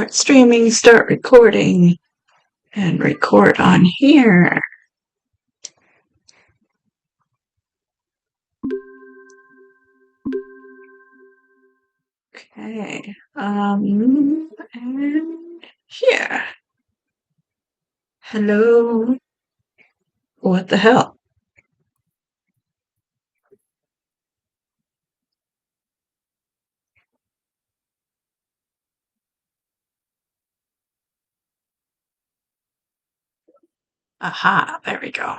Start streaming, start recording, and record on here. Okay, and here. Hello. What the hell? Aha, there we go.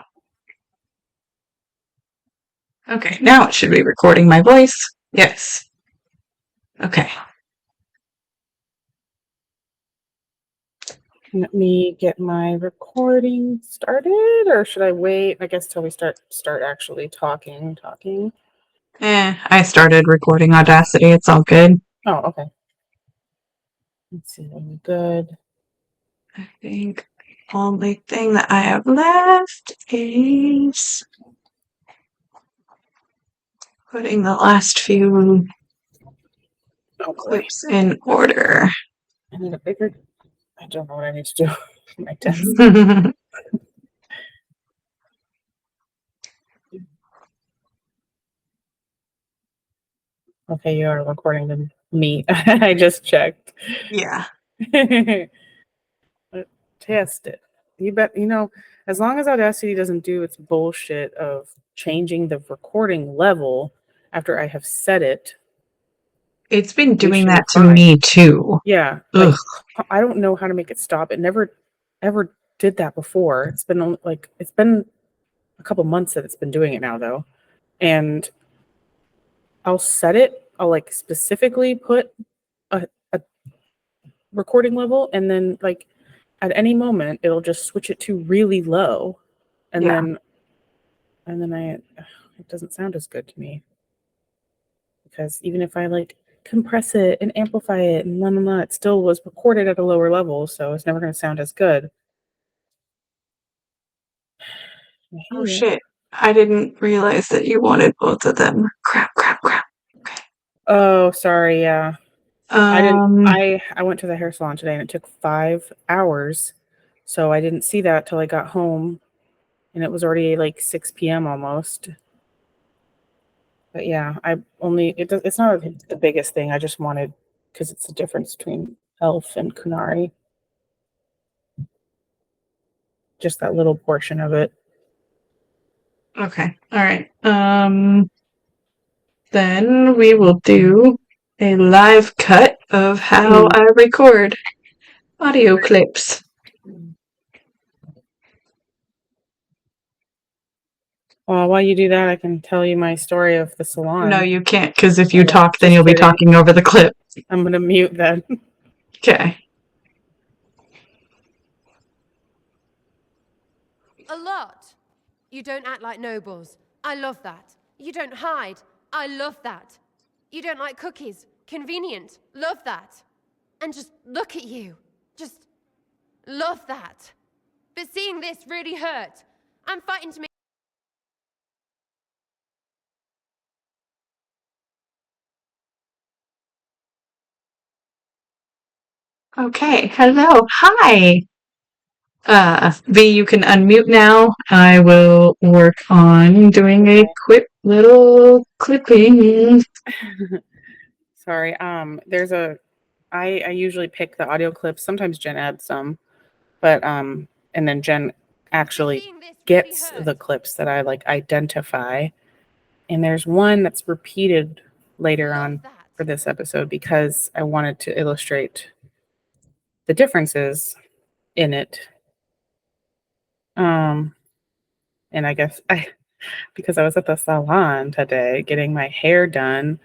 Okay, now it should be recording my voice. Yes. Okay. Let me get my recording started, or should I wait, I guess, till we start actually talking? I started recording Audacity. It's all good. Oh, okay. Let's see, are we good? I think the only thing that I have left is putting the last few clips in order. I need a bigger, I don't know what I need to do for my desk. Okay, you are recording me. I just checked. Yeah. Test it. You bet. As long as Audacity doesn't do its bullshit of changing the recording level after I have set it. It's been doing that to me too. Yeah. Like, I don't know how to make it stop. It never ever did that before. It's been a couple months that it's been doing it now though. And I'll set it. I'll like specifically put a recording level, and then like at any moment it'll just switch it to really low. And then it doesn't sound as good to me. Because even if I like compress it and amplify it and it still was recorded at a lower level, so it's never going to sound as good. Oh shit! I didn't realize that you wanted both of them. Crap. Okay. Oh, sorry. Yeah. I went to the hair salon today and it took 5 hours, so I didn't see that till I got home, and it was already like 6 p.m. almost. But yeah, it's not the biggest thing. I just wanted, because it's the difference between Elf and Kunari. Just that little portion of it. Okay. All right. Then we will do a live cut of how I record audio clips. While you do that, I can tell you my story of the salon. No, you can't, because if you talk, then you'll be talking over the clip. I'm going to mute then. Okay. A lot. You don't act like nobles. I love that. You don't hide. I love that. You don't like cookies. Convenient. Love that. And just look at you. Just love that. But seeing this really hurt. I'm fighting to make... Okay. Hello. Hi. V, you can unmute now. I will work on doing a quick little clipping. Sorry. I usually pick the audio clips. Sometimes Jen adds some, but and then Jen actually gets the clips that I like identify. And there's one that's repeated later on for this episode because I wanted to illustrate the differences in it. And I guess because I was at the salon today getting my hair done,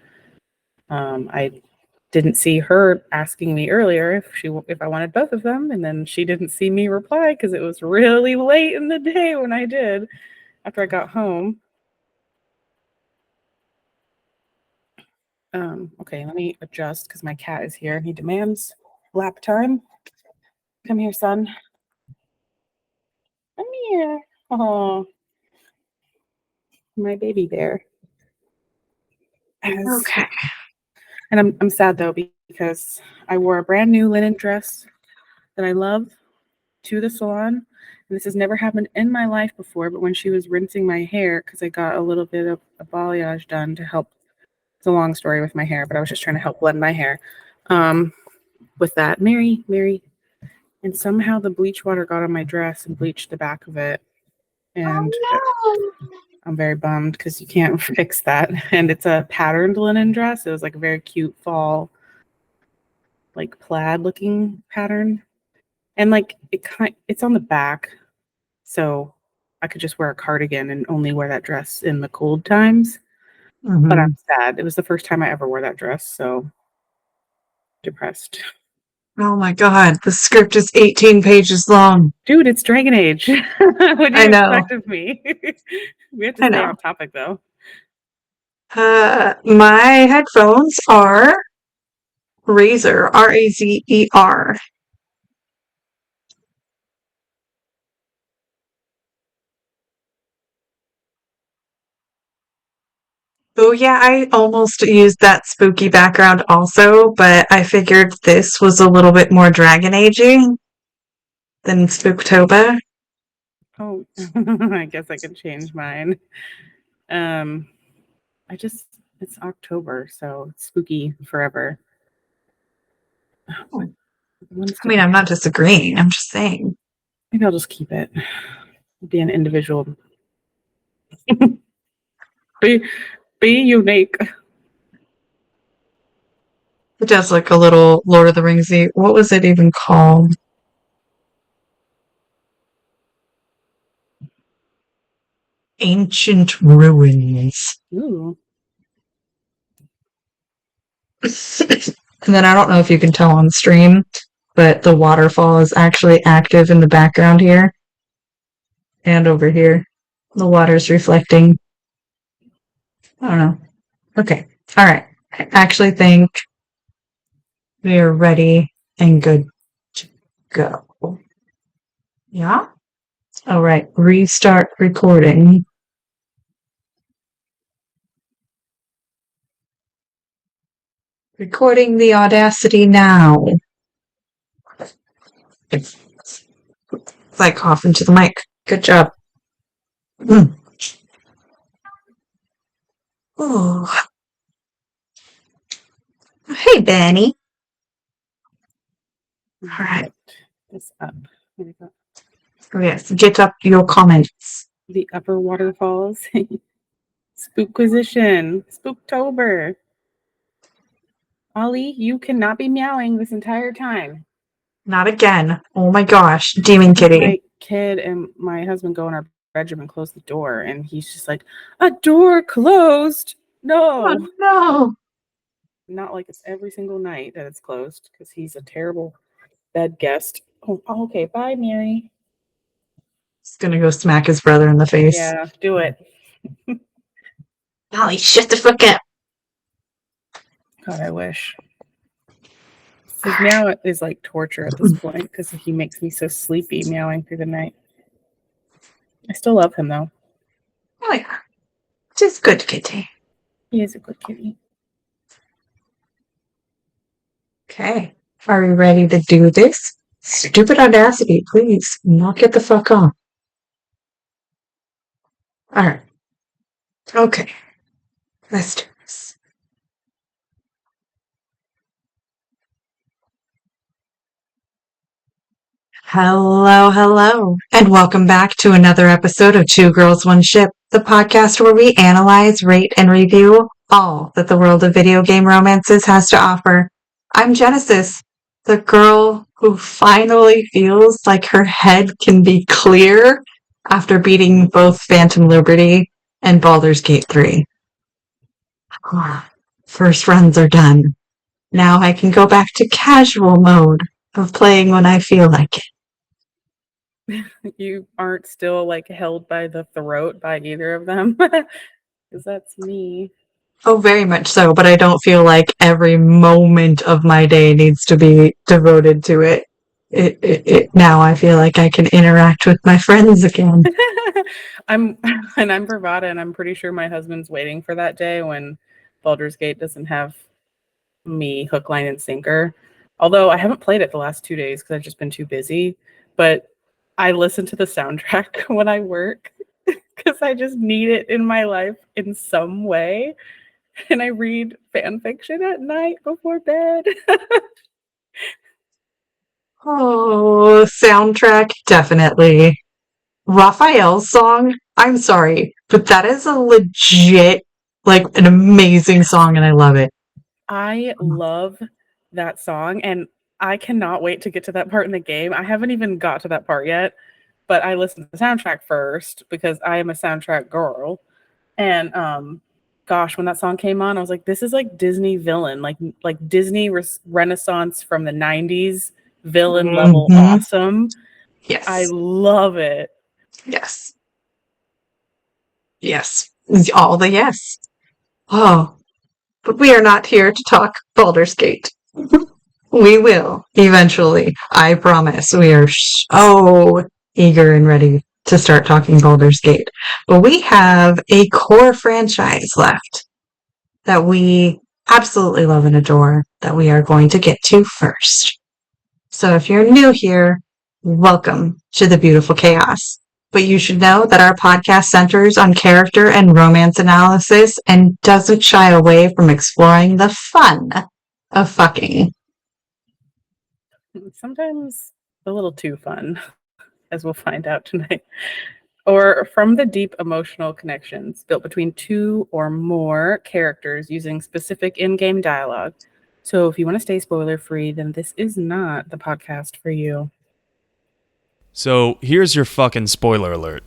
I didn't see her asking me earlier if I wanted both of them, and then she didn't see me reply because it was really late in the day when I did after I got home. Okay, let me adjust because my cat is here. He demands lap time. Come here, son. Come here. Oh, my baby bear. Okay. And I'm sad though because I wore a brand new linen dress that I love to the salon. And this has never happened in my life before, but when she was rinsing my hair, because I got a little bit of a balayage done to help. It's a long story with my hair, but I was just trying to help blend my hair. With that, Mary, and somehow the bleach water got on my dress and bleached the back of it. And I'm very bummed because you can't fix that. And it's a patterned linen dress. It was like a very cute fall, like plaid looking pattern. And like it's on the back. So I could just wear a cardigan and only wear that dress in the cold times. But I'm sad. It was the first time I ever wore that dress. So depressed. Oh my god, the script is 18 pages long. Dude, it's Dragon Age. What do I you know. expect of me? We have to I stay know. on topic though. My headphones are Razer, Razer. Oh yeah, I almost used that spooky background also, but I figured this was a little bit more Dragon Aging than Spooktober. Oh, I guess I could change mine. It's October, so it's spooky forever. I mean, I'm not disagreeing. I'm just saying. Maybe I'll just keep it. Be an individual. Be unique. It does look a little Lord of the Ringsy. What was it even called? Ancient Ruins. Ooh. And then I don't know if you can tell on stream, but the waterfall is actually active in the background here. And over here. The water's reflecting. I don't know. Okay. All right. I actually think we are ready and good to go. Yeah? All right. Restart recording. Recording the Audacity now. It's like coughing to the mic. Good job. Oh. Hey, Benny. All right. This up. Oh, yes. Get up your comments. The upper waterfalls. Spookquisition. Spooktober. Ollie, you cannot be meowing this entire time. Not again. Oh my gosh. Demon kitty. My kid and my husband go in our bedroom and close the door, and he's just like, a door closed. No. Oh no. Not like it's every single night that it's closed because he's a terrible bed guest. Oh, okay. Bye, Mary. He's gonna go smack his brother in the face. Yeah, do it. Ollie, shut the fuck up. God, I wish. His meow is like torture at this point because he makes me so sleepy meowing through the night. I still love him though. Oh yeah. Just good kitty. He is a good kitty. Okay. Are we ready to do this? Stupid Audacity, please. Knock it the fuck off. Alright. Okay. Let's do this. Hello, and welcome back to another episode of Two Girls, One Ship, the podcast where we analyze, rate, and review all that the world of video game romances has to offer. I'm Genesis, the girl who finally feels like her head can be clear after beating both Phantom Liberty and Baldur's Gate 3. First runs are done. Now I can go back to casual mode of playing when I feel like it. You aren't still like held by the throat by either of them because that's me. Oh, very much so, but I don't feel like every moment of my day needs to be devoted to it. Now I feel like I can interact with my friends again. I'm Bravada, and I'm pretty sure my husband's waiting for that day when Baldur's Gate doesn't have me hook, line, and sinker. Although I haven't played it the last 2 days because I've just been too busy. But I listen to the soundtrack when I work because I just need it in my life in some way. And I read fan fiction at night before bed. Oh, soundtrack, definitely. Raphael's song, I'm sorry, but that is a legit, like, an amazing song, and I love it. I love that song, and I cannot wait to get to that part in the game. I haven't even got to that part yet, but I listened to the soundtrack first because I am a soundtrack girl. And gosh, when that song came on, I was like, this is like Disney villain, like Disney Renaissance from the 90s villain level awesome. Yes. I love it. Yes. Yes. All the yes. Oh, but we are not here to talk Baldur's Gate. We will eventually. I promise. We are so eager and ready to start talking Baldur's Gate. But we have a core franchise left that we absolutely love and adore that we are going to get to first. So if you're new here, welcome to the beautiful chaos. But you should know that our podcast centers on character and romance analysis and doesn't shy away from exploring the fun of fucking. Sometimes a little too fun, as we'll find out tonight. Or from the deep emotional connections built between two or more characters using specific in-game dialogue. So if you want to stay spoiler-free, then this is not the podcast for you. So here's your fucking spoiler alert.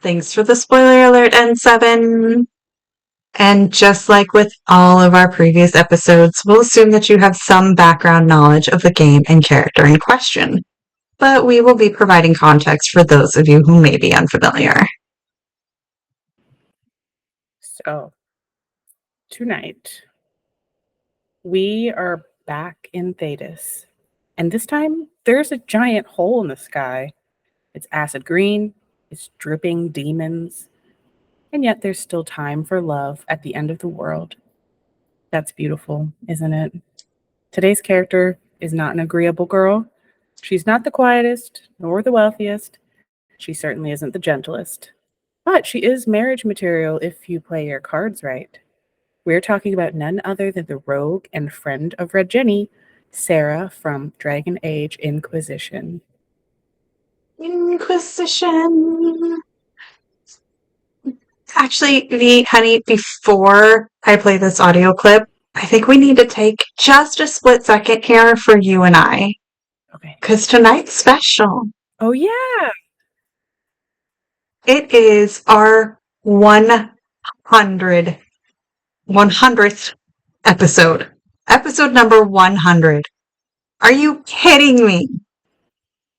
Thanks for the spoiler alert, N7. And just like with all of our previous episodes, we'll assume that you have some background knowledge of the game and character in question. But we will be providing context for those of you who may be unfamiliar. So, tonight, we are back in Thedas. And this time, there's a giant hole in the sky. It's acid green, it's dripping demons, and yet there's still time for love at the end of the world. That's beautiful, isn't it? Today's character is not an agreeable girl. She's not the quietest, nor the wealthiest. She certainly isn't the gentlest. But she is marriage material if you play your cards right. We're talking about none other than the rogue and friend of Red Jenny, Sera from Dragon Age Inquisition. Inquisition. Actually, honey, before I play this audio clip, I think we need to take just a split second here for you and I. Okay. Because tonight's special. Oh, yeah. It is our 100th episode. Episode number 100. Are you kidding me?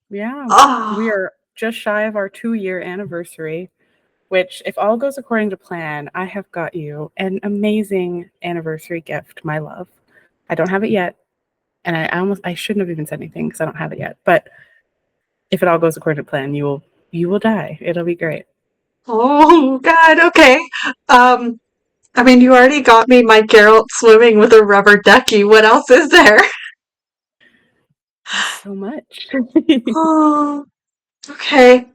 Yeah. Oh. We are just shy of our 2-year anniversary, which, if all goes according to plan, I have got you an amazing anniversary gift, my love. I don't have it yet. And I shouldn't have even said anything because I don't have it yet. But if it all goes according to plan, you will die. It'll be great. Oh, God, okay. I mean, you already got me my Geralt swimming with a rubber ducky. What else is there? So much. Oh, okay.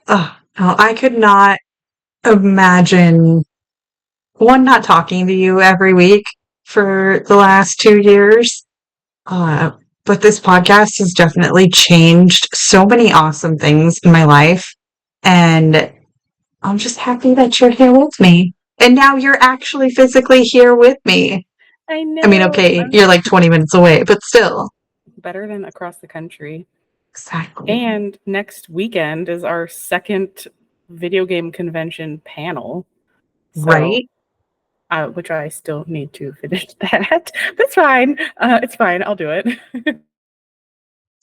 Oh, no, I could not imagine, one, not talking to you every week for the last 2 years. But this podcast has definitely changed so many awesome things in my life. And I'm just happy that you're here with me. And now you're actually physically here with me. I know. I mean, okay, you're like 20 minutes away, but still. Better than across the country. Exactly. And next weekend is our second video game convention panel. So, right? Which I still need to finish that. That's fine. It's fine. I'll do it.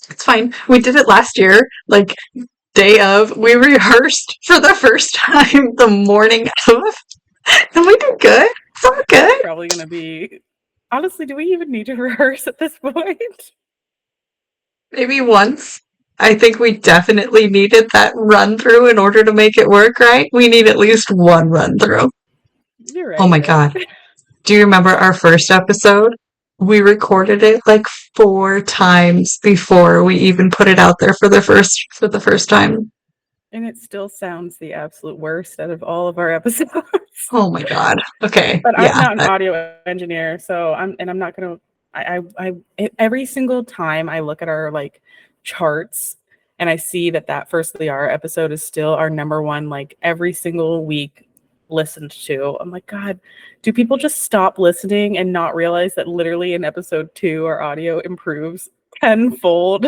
It's fine. We did it last year, like day of. We rehearsed for the first time the morning of. And we did good. It's all good. It's probably going to be... Honestly, do we even need to rehearse at this point? Maybe once. I think we definitely needed that run through in order to make it work, right? We need at least one run through. You're right. Oh my God. Do you remember our first episode? We recorded it like 4 times before we even put it out there for the first time. And it still sounds the absolute worst out of all of our episodes. Oh my god. Okay. But I'm Yeah. not an audio engineer, so I'm not gonna. Every single time I look at our like charts and I see that First Liara episode is still our number one, like every single week listened to. I'm like, God, do people just stop listening and not realize that literally in episode 2 our audio improves tenfold?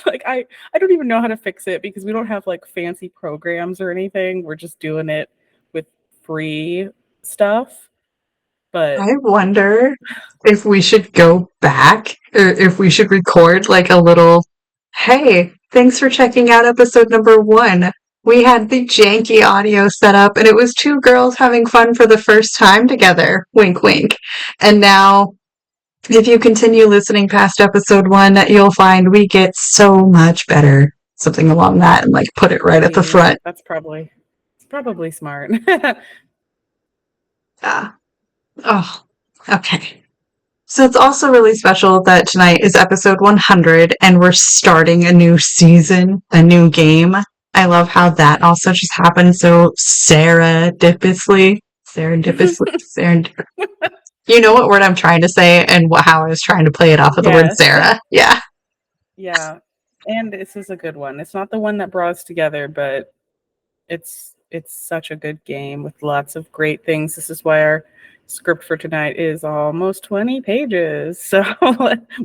Like I don't even know how to fix it because we don't have like fancy programs or anything. We're just doing it with free stuff. But I wonder if we should go back or if we should record like a little, hey, thanks for checking out episode number 1. We had the janky audio set up and it was 2 girls having fun for the first time together. Wink, wink. And now, if you continue listening past episode 1, you'll find we get so much better. Something along that and like put it right at the front. It's probably smart. Yeah. Oh, okay. So it's also really special that tonight is episode 100 and we're starting a new season, a new game. I love how that also just happened so serendipitously. You know what word I'm trying to say and how I was trying to play it off of the word Yes. Sarah. Yeah. Yeah. And this is a good one. It's not the one that brought us together, but it's such a good game with lots of great things. This is why our script for tonight is almost 20 pages. So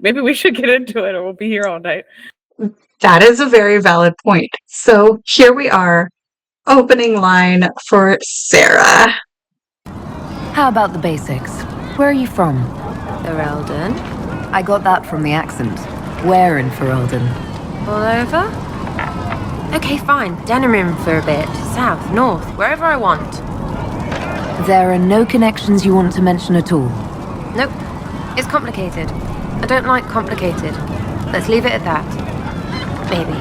maybe we should get into it or we'll be here all night. That is a very valid point. So here we are, opening line for Sarah. How about the basics? Where are you from? Ferelden? I got that from the accent. Where in Ferelden? All over? Okay, fine. Denerim for a bit. South, north, wherever I want. There are no connections you want to mention at all. Nope. It's complicated. I don't like complicated. Let's leave it at that. Maybe.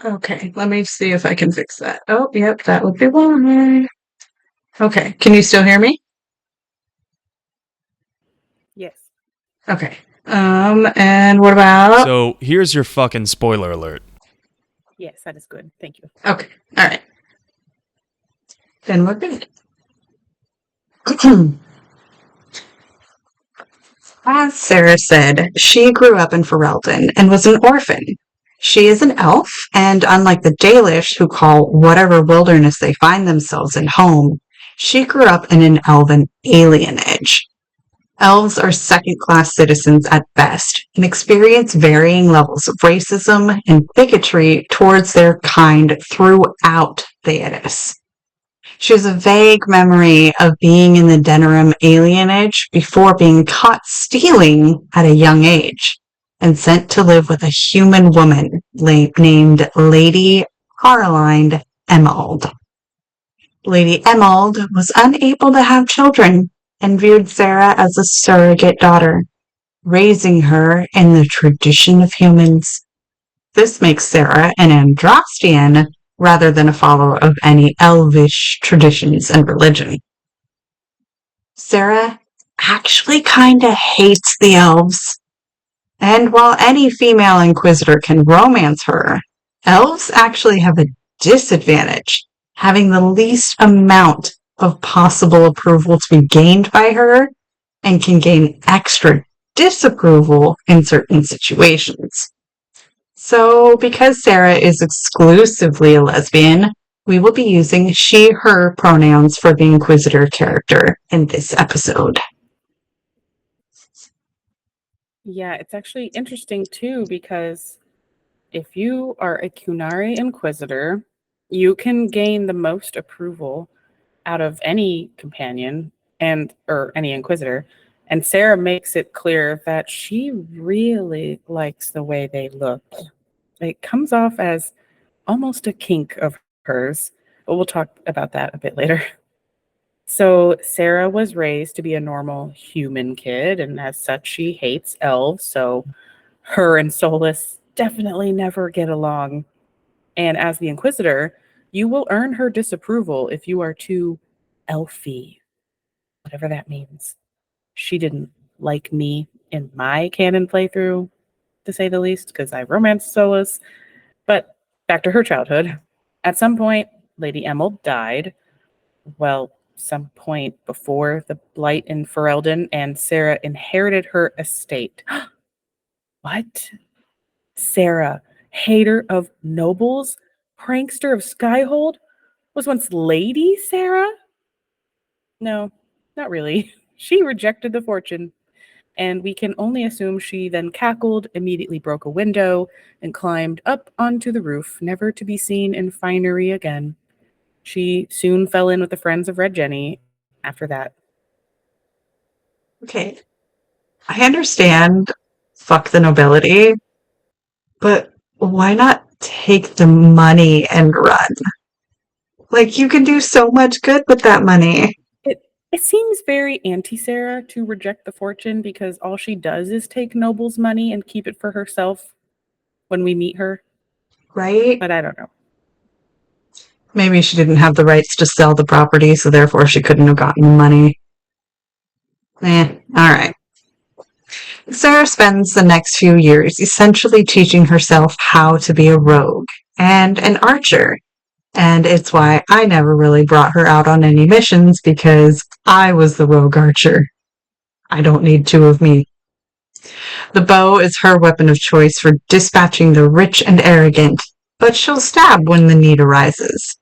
Okay, let me see if I can fix that. Oh, yep, that would be why. Okay, can you still hear me? Yes. Okay. And what about... So here's your fucking spoiler alert. Yes, that is good. Thank you. Okay, alright. Then we're good. As Sarah said, she grew up in Ferelden and was an orphan. She is an elf, and unlike the Dalish, who call whatever wilderness they find themselves in home, she grew up in an elven alienage. Elves are second-class citizens at best and experience varying levels of racism and bigotry towards their kind throughout Theodas. She has a vague memory of being in the Denerim alienage before being caught stealing at a young age and sent to live with a human woman named Lady Caroline Emald. Lady Emald was unable to have children and viewed Sera as a surrogate daughter, raising her in the tradition of humans. This makes Sera an Andrastian rather than a follower of any elvish traditions and religion. Sera actually kinda hates the elves. And while any female inquisitor can romance her, elves actually have a disadvantage, having the least amount of possible approval to be gained by her and can gain extra disapproval in certain situations. So, because Sera is exclusively a lesbian, we will be using she, her pronouns for the Inquisitor character in this episode. Yeah, it's actually interesting too because if you are a Kunari Inquisitor, you can gain the most approval out of any companion or any Inquisitor. And Sera makes it clear that she really likes the way they look. It comes off as almost a kink of hers, but we'll talk about that a bit later. So Sera was raised to be a normal human kid, and as such, she hates elves. So her and Solus definitely never get along. And as the Inquisitor, you will earn her disapproval if you are too elfy. whatever that means. She didn't like me in my canon playthrough, to say the least, because I romanced Solus. But back to her childhood. At some point, Lady Emil died. Well, some point before the blight in Ferelden, and Sera inherited her estate. What? Sera, hater of nobles, prankster of Skyhold, was once Lady Sera? No, not really. She rejected the fortune, and we can only assume she then cackled, immediately broke a window, and climbed up onto the roof, never to be seen in finery again. She soon fell in with the friends of Red Jenny after that. Okay. I understand fuck the nobility, but why not take the money and run? Like, you can do so much good with that money. It seems very anti-Sera to reject the fortune because all she does is take Noble's money and keep it for herself when we meet her. Right? But I don't know. Maybe she didn't have the rights to sell the property, so therefore she couldn't have gotten money. Alright. Sera spends the next few years essentially teaching herself how to be a rogue and an archer. And it's why I never really brought her out on any missions, because I was the rogue archer. I don't need two of me. The bow is her weapon of choice for dispatching the rich and arrogant, but she'll stab when the need arises.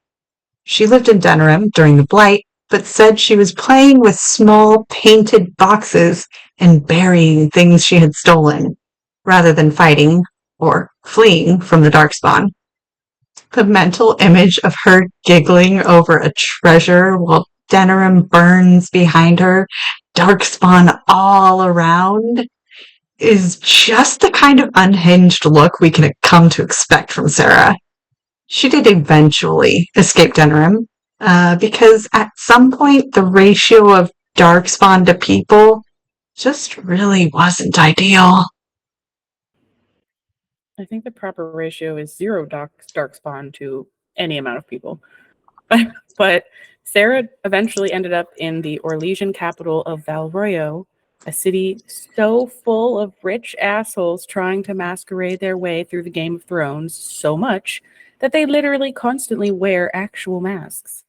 She lived in Denerim during the Blight, but said she was playing with small painted boxes and burying things she had stolen, rather than fighting or fleeing from the Darkspawn. The mental image of her giggling over a treasure while Denerim burns behind her, Darkspawn all around, is just the kind of unhinged look we can come to expect from Sera. She did eventually escape Denerim, because at some point the ratio of Darkspawn to people just really wasn't ideal. I think the proper ratio is 0 Darkspawn to any amount of people. But Sera eventually ended up in the Orlesian capital of Valroyo, a city so full of rich assholes trying to masquerade their way through the Game of Thrones so much that they literally constantly wear actual masks.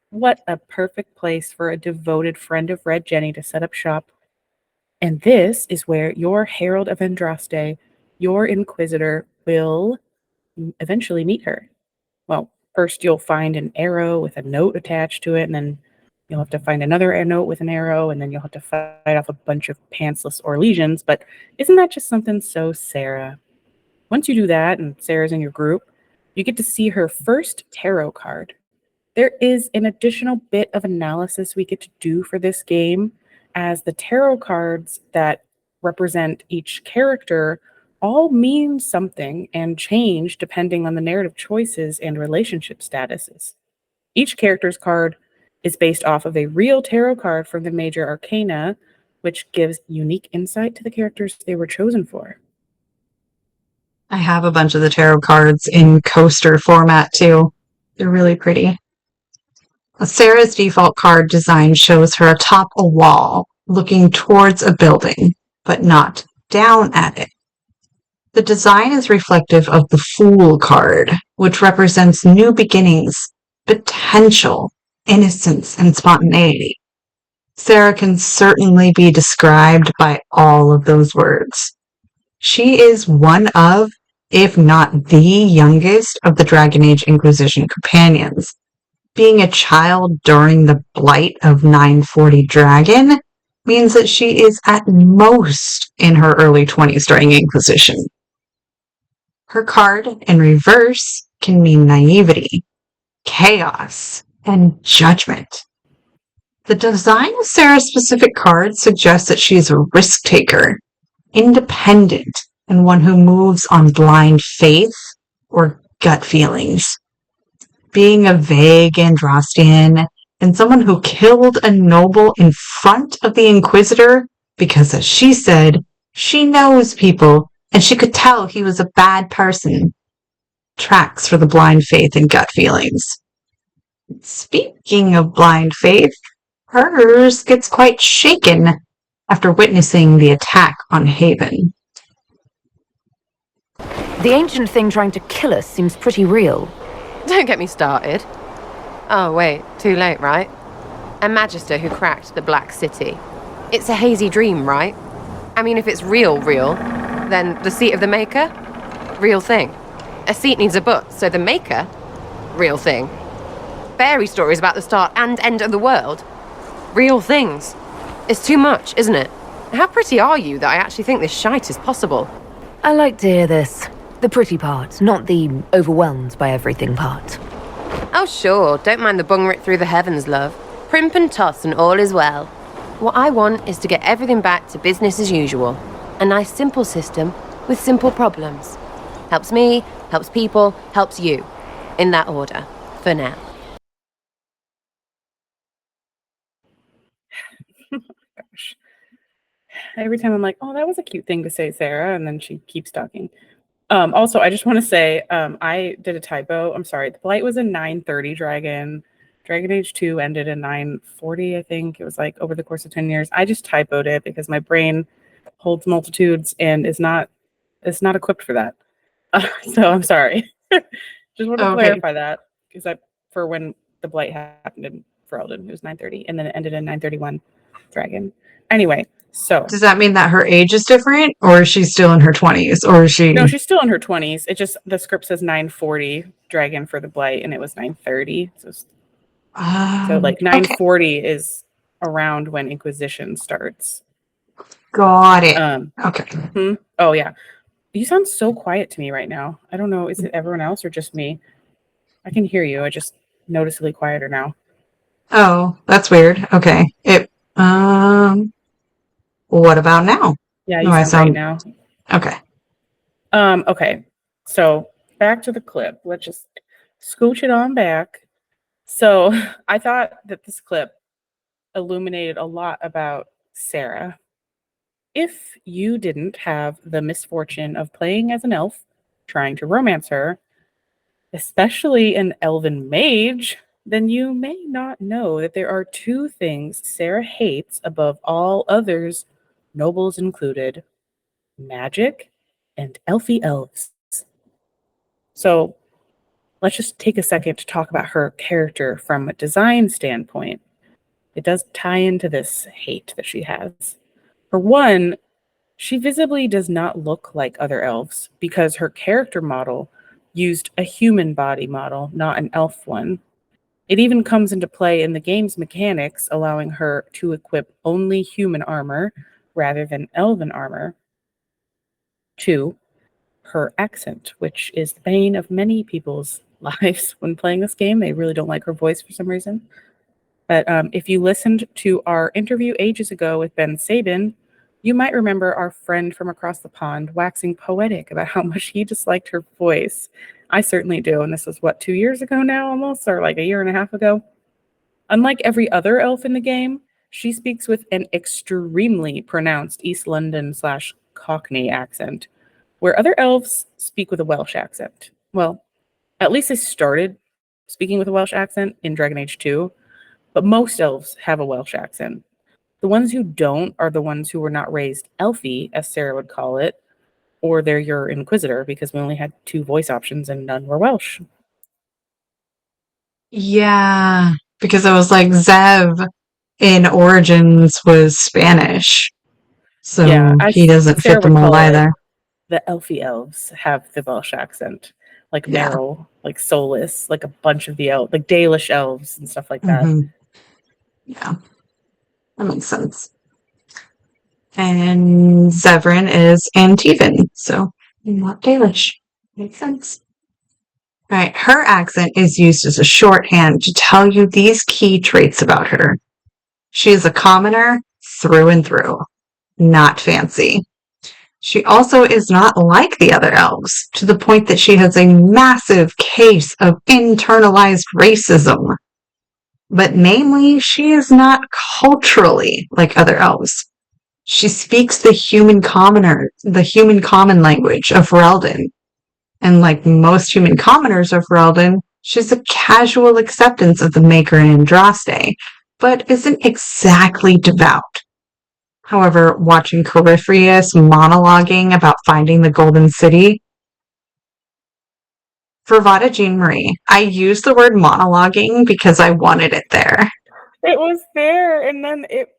What a perfect place for a devoted friend of Red Jenny to set up shop. And this is where your Herald of Andraste, your Inquisitor, will eventually meet her. Well, first you'll find an arrow with a note attached to it, and then you'll have to find another note with an arrow, and then you'll have to fight off a bunch of pantsless Orlesians. But isn't that just something so Sera? Once you do that, and Sera's in your group, you get to see her first tarot card. There is an additional bit of analysis we get to do for this game, as the tarot cards that represent each character all mean something and change depending on the narrative choices and relationship statuses. Each character's card is based off of a real tarot card from the major arcana, which gives unique insight to the characters they were chosen for. I have a bunch of the tarot cards in coaster format too. They're really pretty. Sera's default card design shows her atop a wall, looking towards a building, but not down at it. The design is reflective of the Fool card, which represents new beginnings, potential, innocence, and spontaneity. Sera can certainly be described by all of those words. She is one of, if not the youngest, of the Dragon Age Inquisition companions. Being a child during the Blight of 940 Dragon means that she is at most in her early 20s during Inquisition. Her card, in reverse, can mean naivety, chaos, and judgment. The design of Sera's specific card suggests that she is a risk taker, independent, and one who moves on blind faith or gut feelings. Being a vague Andrastian and someone who killed a noble in front of the Inquisitor because, as she said, she knows people and she could tell he was a bad person, tracks for the blind faith and gut feelings. Speaking of blind faith, hers gets quite shaken after witnessing the attack on Haven. The ancient thing trying to kill us seems pretty real. Don't get me started. Oh, wait, too late, right? A magister who cracked the Black City. It's a hazy dream, right? I mean, if it's real, then the seat of the Maker? Real thing. A seat needs a butt, so the Maker? Real thing. Fairy stories about the start and end of the world? Real things. It's too much, isn't it? How pretty are you that I actually think this shite is possible? I like to hear this. The pretty part, not the overwhelmed by everything part. Oh, sure. Don't mind the bung-rit through the heavens, love. Primp and toss and all is well. What I want is to get everything back to business as usual. A nice simple system with simple problems. Helps me, helps people, helps you. In that order. For now. Gosh. Every time I'm like, oh, that was a cute thing to say, Sarah, and then she keeps talking. Also, I just want to say, I did a typo. I'm sorry. The Blight was a 930 dragon. Dragon Age 2 ended in 940, I think. It was like over the course of 10 years. I just typoed it because my brain holds multitudes and it's not equipped for that. So I'm sorry. Just want to clarify that because for when the Blight happened in Ferelden, it was 930, and then it ended in 931 dragon. Anyway, so Does that mean that her age is different, or is she still in her 20s, or is she? no, she's still in her 20s. It just the script says 940 dragon for the Blight, and it was 930. So like 940 is around when Inquisition starts. Got it. Okay. Oh yeah, you sound so quiet to me right now. I don't know. Is it everyone else or just me? I can hear you. I just noticeably quieter now. Oh, that's weird. Okay. What about now? Yeah, you sound great now. Okay. Okay. So back to the clip. Let's just scooch it on back. So I thought that this clip illuminated a lot about Sera. If you didn't have the misfortune of playing as an elf, trying to romance her, especially an elven mage, then you may not know that there are two things Sera hates above all others, nobles included: magic and elfie elves. So let's just take a second to talk about her character from a design standpoint. It does tie into this hate that she has. For one, she visibly does not look like other elves because her character model used a human body model, not an elf one. It even comes into play in the game's mechanics, allowing her to equip only human armor rather than elven armor. 2, her accent, which is the bane of many people's lives when playing this game. They really don't like her voice for some reason. But if you listened to our interview ages ago with Ben Sabin, you might remember our friend from across the pond waxing poetic about how much he disliked her voice. I certainly do, and this was, 2 years ago now almost, or like a year and a half ago? Unlike every other elf in the game, she speaks with an extremely pronounced East London / Cockney accent, where other elves speak with a Welsh accent. Well, at least they started speaking with a Welsh accent in Dragon Age 2, but most elves have a Welsh accent. The ones who don't are the ones who were not raised elfie, as Sera would call it, or they're your Inquisitor, because we only had 2 voice options and none were Welsh. Yeah, because it was like Zev in Origins was Spanish. So Yeah, he doesn't Sera fit the would mold call it, either. the elfie elves have the Welsh accent, like Yeah. Meryl, like Solus, like a bunch of the elves, like Dalish elves and stuff like that. Yeah, that makes sense. And Zevran is Antivan, so not Dalish. Makes sense. All right, her accent is used as a shorthand to tell you these key traits about her. She is a commoner through and through, not fancy. She also is not like the other elves, to the point that she has a massive case of internalized racism. But mainly, she is not culturally like other elves. She speaks the human common language of Ferelden. And like most human commoners of Ferelden, she's a casual acceptance of the Maker and Andraste, but isn't exactly devout. However, watching Corypheus monologuing about finding the Golden City, for Vada Jean Marie, I used the word monologuing because I wanted it there. It was there, and then it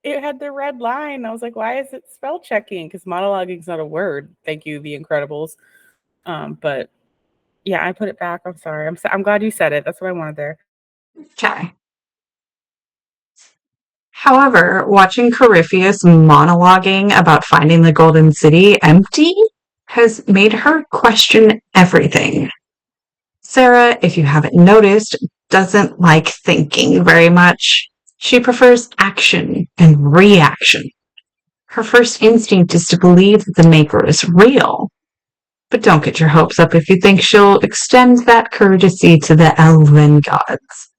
had the red line. I was like, why is it spell checking? Because monologuing is not a word. Thank you, The Incredibles. But yeah, I put it back. I'm sorry. I'm glad you said it. That's what I wanted there. Okay. However, watching Corypheus monologuing about finding the Golden City empty has made her question everything. Sera, if you haven't noticed, doesn't like thinking very much. She prefers action and reaction. Her first instinct is to believe that the Maker is real. But don't get your hopes up if you think she'll extend that courtesy to the elven gods.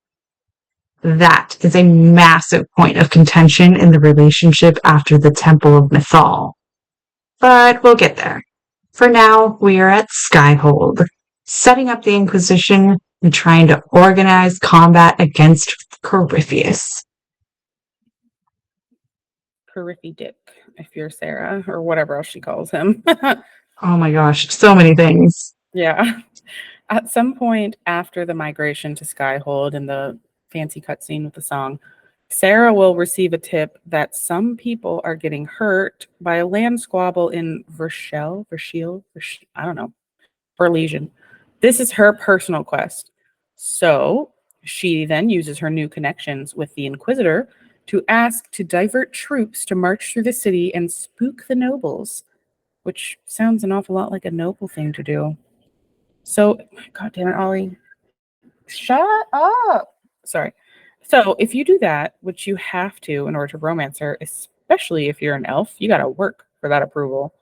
That is a massive point of contention in the relationship after the Temple of Mythal. But we'll get there. For now, we are at Skyhold, setting up the Inquisition and trying to organize combat against Corypheus. Coryphy Dick, if you're Sera, or whatever else she calls him. Oh my gosh, so many things. Yeah. At some point after the migration to Skyhold and the fancy cutscene with the song, Sera will receive a tip that some people are getting hurt by a land squabble in Verschel, I don't know, Verlesian. This is her personal quest. So she then uses her new connections with the Inquisitor to ask to divert troops to march through the city and spook the nobles, which sounds an awful lot like a noble thing to do. So, God damn it, Ollie. Shut up. Sorry. So, if you do that, which you have to in order to romance her, especially if you're an elf, you got to work for that approval.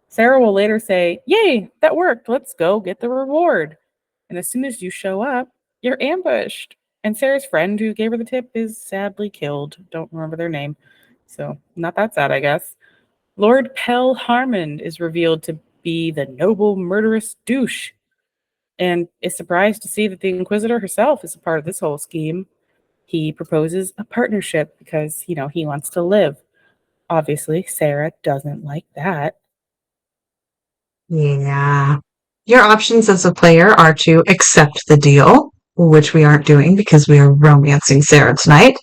Sera will later say, "Yay, that worked. Let's go get the reward." And as soon as you show up, you're ambushed. And Sera's friend who gave her the tip is sadly killed. Don't remember their name. So, not that sad, I guess. Lord Pell Harmond is revealed to be the noble, murderous douche, and is surprised to see that the Inquisitor herself is a part of this whole scheme. He proposes a partnership because, he wants to live. Obviously, Sera doesn't like that. Yeah. Your options as a player are to accept the deal, which we aren't doing because we are romancing Sera tonight,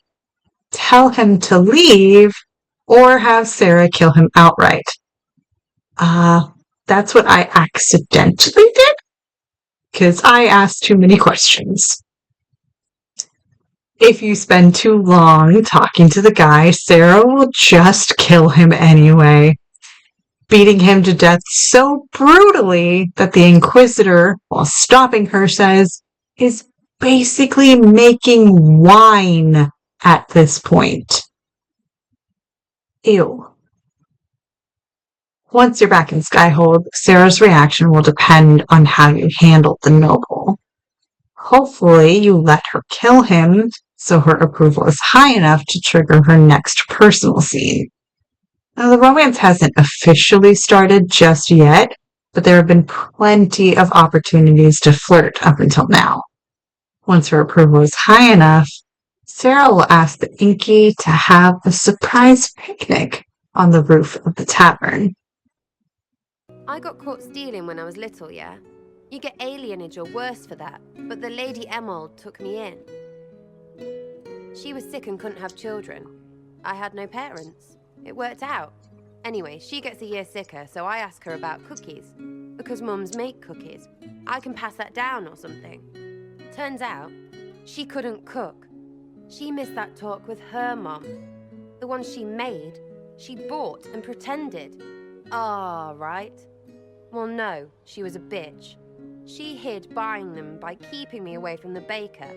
tell him to leave, or have Sera kill him outright. That's what I accidentally did because I asked too many questions. If you spend too long talking to the guy, Sera will just kill him anyway, beating him to death so brutally that the Inquisitor, while stopping her, says, is basically making wine at this point. Ew. Once you're back in Skyhold, Sera's reaction will depend on how you handled the noble. Hopefully, you let her kill him so her approval is high enough to trigger her next personal scene. Now, the romance hasn't officially started just yet, but there have been plenty of opportunities to flirt up until now. Once her approval is high enough, Sera will ask the Inky to have a surprise picnic on the roof of the tavern. I got caught stealing when I was little, yeah? You get alienage or worse for that, but the Lady Emerald took me in. She was sick and couldn't have children. I had no parents. It worked out. Anyway, she gets a year sicker, so I ask her about cookies. Because mums make cookies. I can pass that down or something. Turns out, she couldn't cook. She missed that talk with her mom. The one she made, she bought and pretended. Ah, right. Well, no, she was a bitch. She hid buying them by keeping me away from the baker.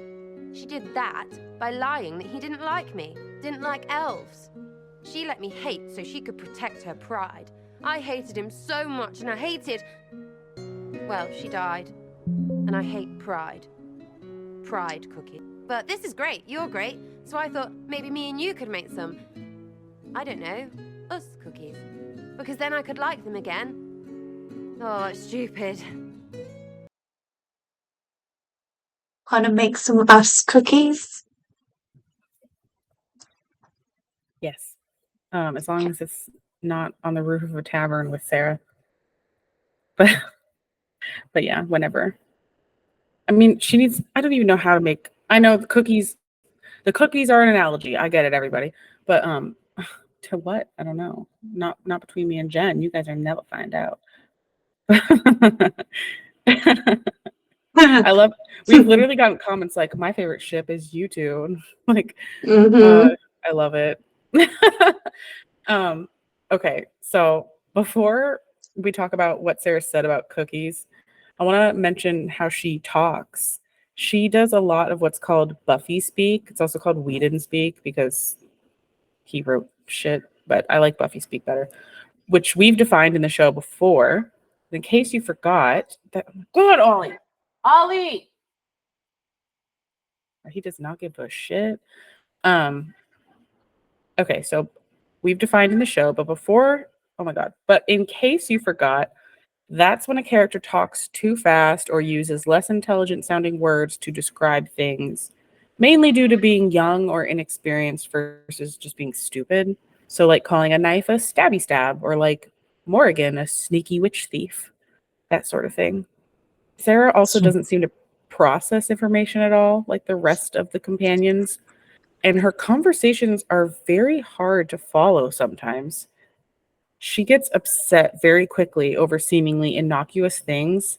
She did that by lying that he didn't like me, didn't like elves. She let me hate so she could protect her pride. I hated him so much, and I hated... Well, she died. And I hate pride. Pride cookie. But this is great, you're great, so I thought maybe me and you could make some, I don't know, us cookies. Because then I could like them again. Oh, it's stupid. Want to make some us cookies? Yes. As long as it's not on the roof of a tavern with Sera. But but yeah, whenever. I mean, she needs. I don't even know how to make. I know the cookies. The cookies are an analogy. I get it, everybody. But to what? I don't know. Not between me and Jen. You guys are never find out. I love. We've literally gotten comments like, "My favorite ship is you two." Like, Mm-hmm. I love it. um. Okay, so before we talk about what Sarah said about cookies, I want to mention how she talks. She does a lot of what's called Buffy speak. It's also called Whedon speak because he wrote shit, but I like Buffy speak better, which we've defined in the show before. In case you forgot, that good Ollie, Ollie, he does not give a shit. Um, okay, so we've defined in the show, but before, oh my god, but in case you forgot, that's when a character talks too fast or uses less intelligent sounding words to describe things, mainly due to being young or inexperienced versus just being stupid. So, like calling a knife a stabby stab, or like Morrigan a sneaky witch thief, that sort of thing. Sarah also doesn't seem to process information at all, like the rest of the companions, and her conversations are very hard to follow sometimes. She gets upset very quickly over seemingly innocuous things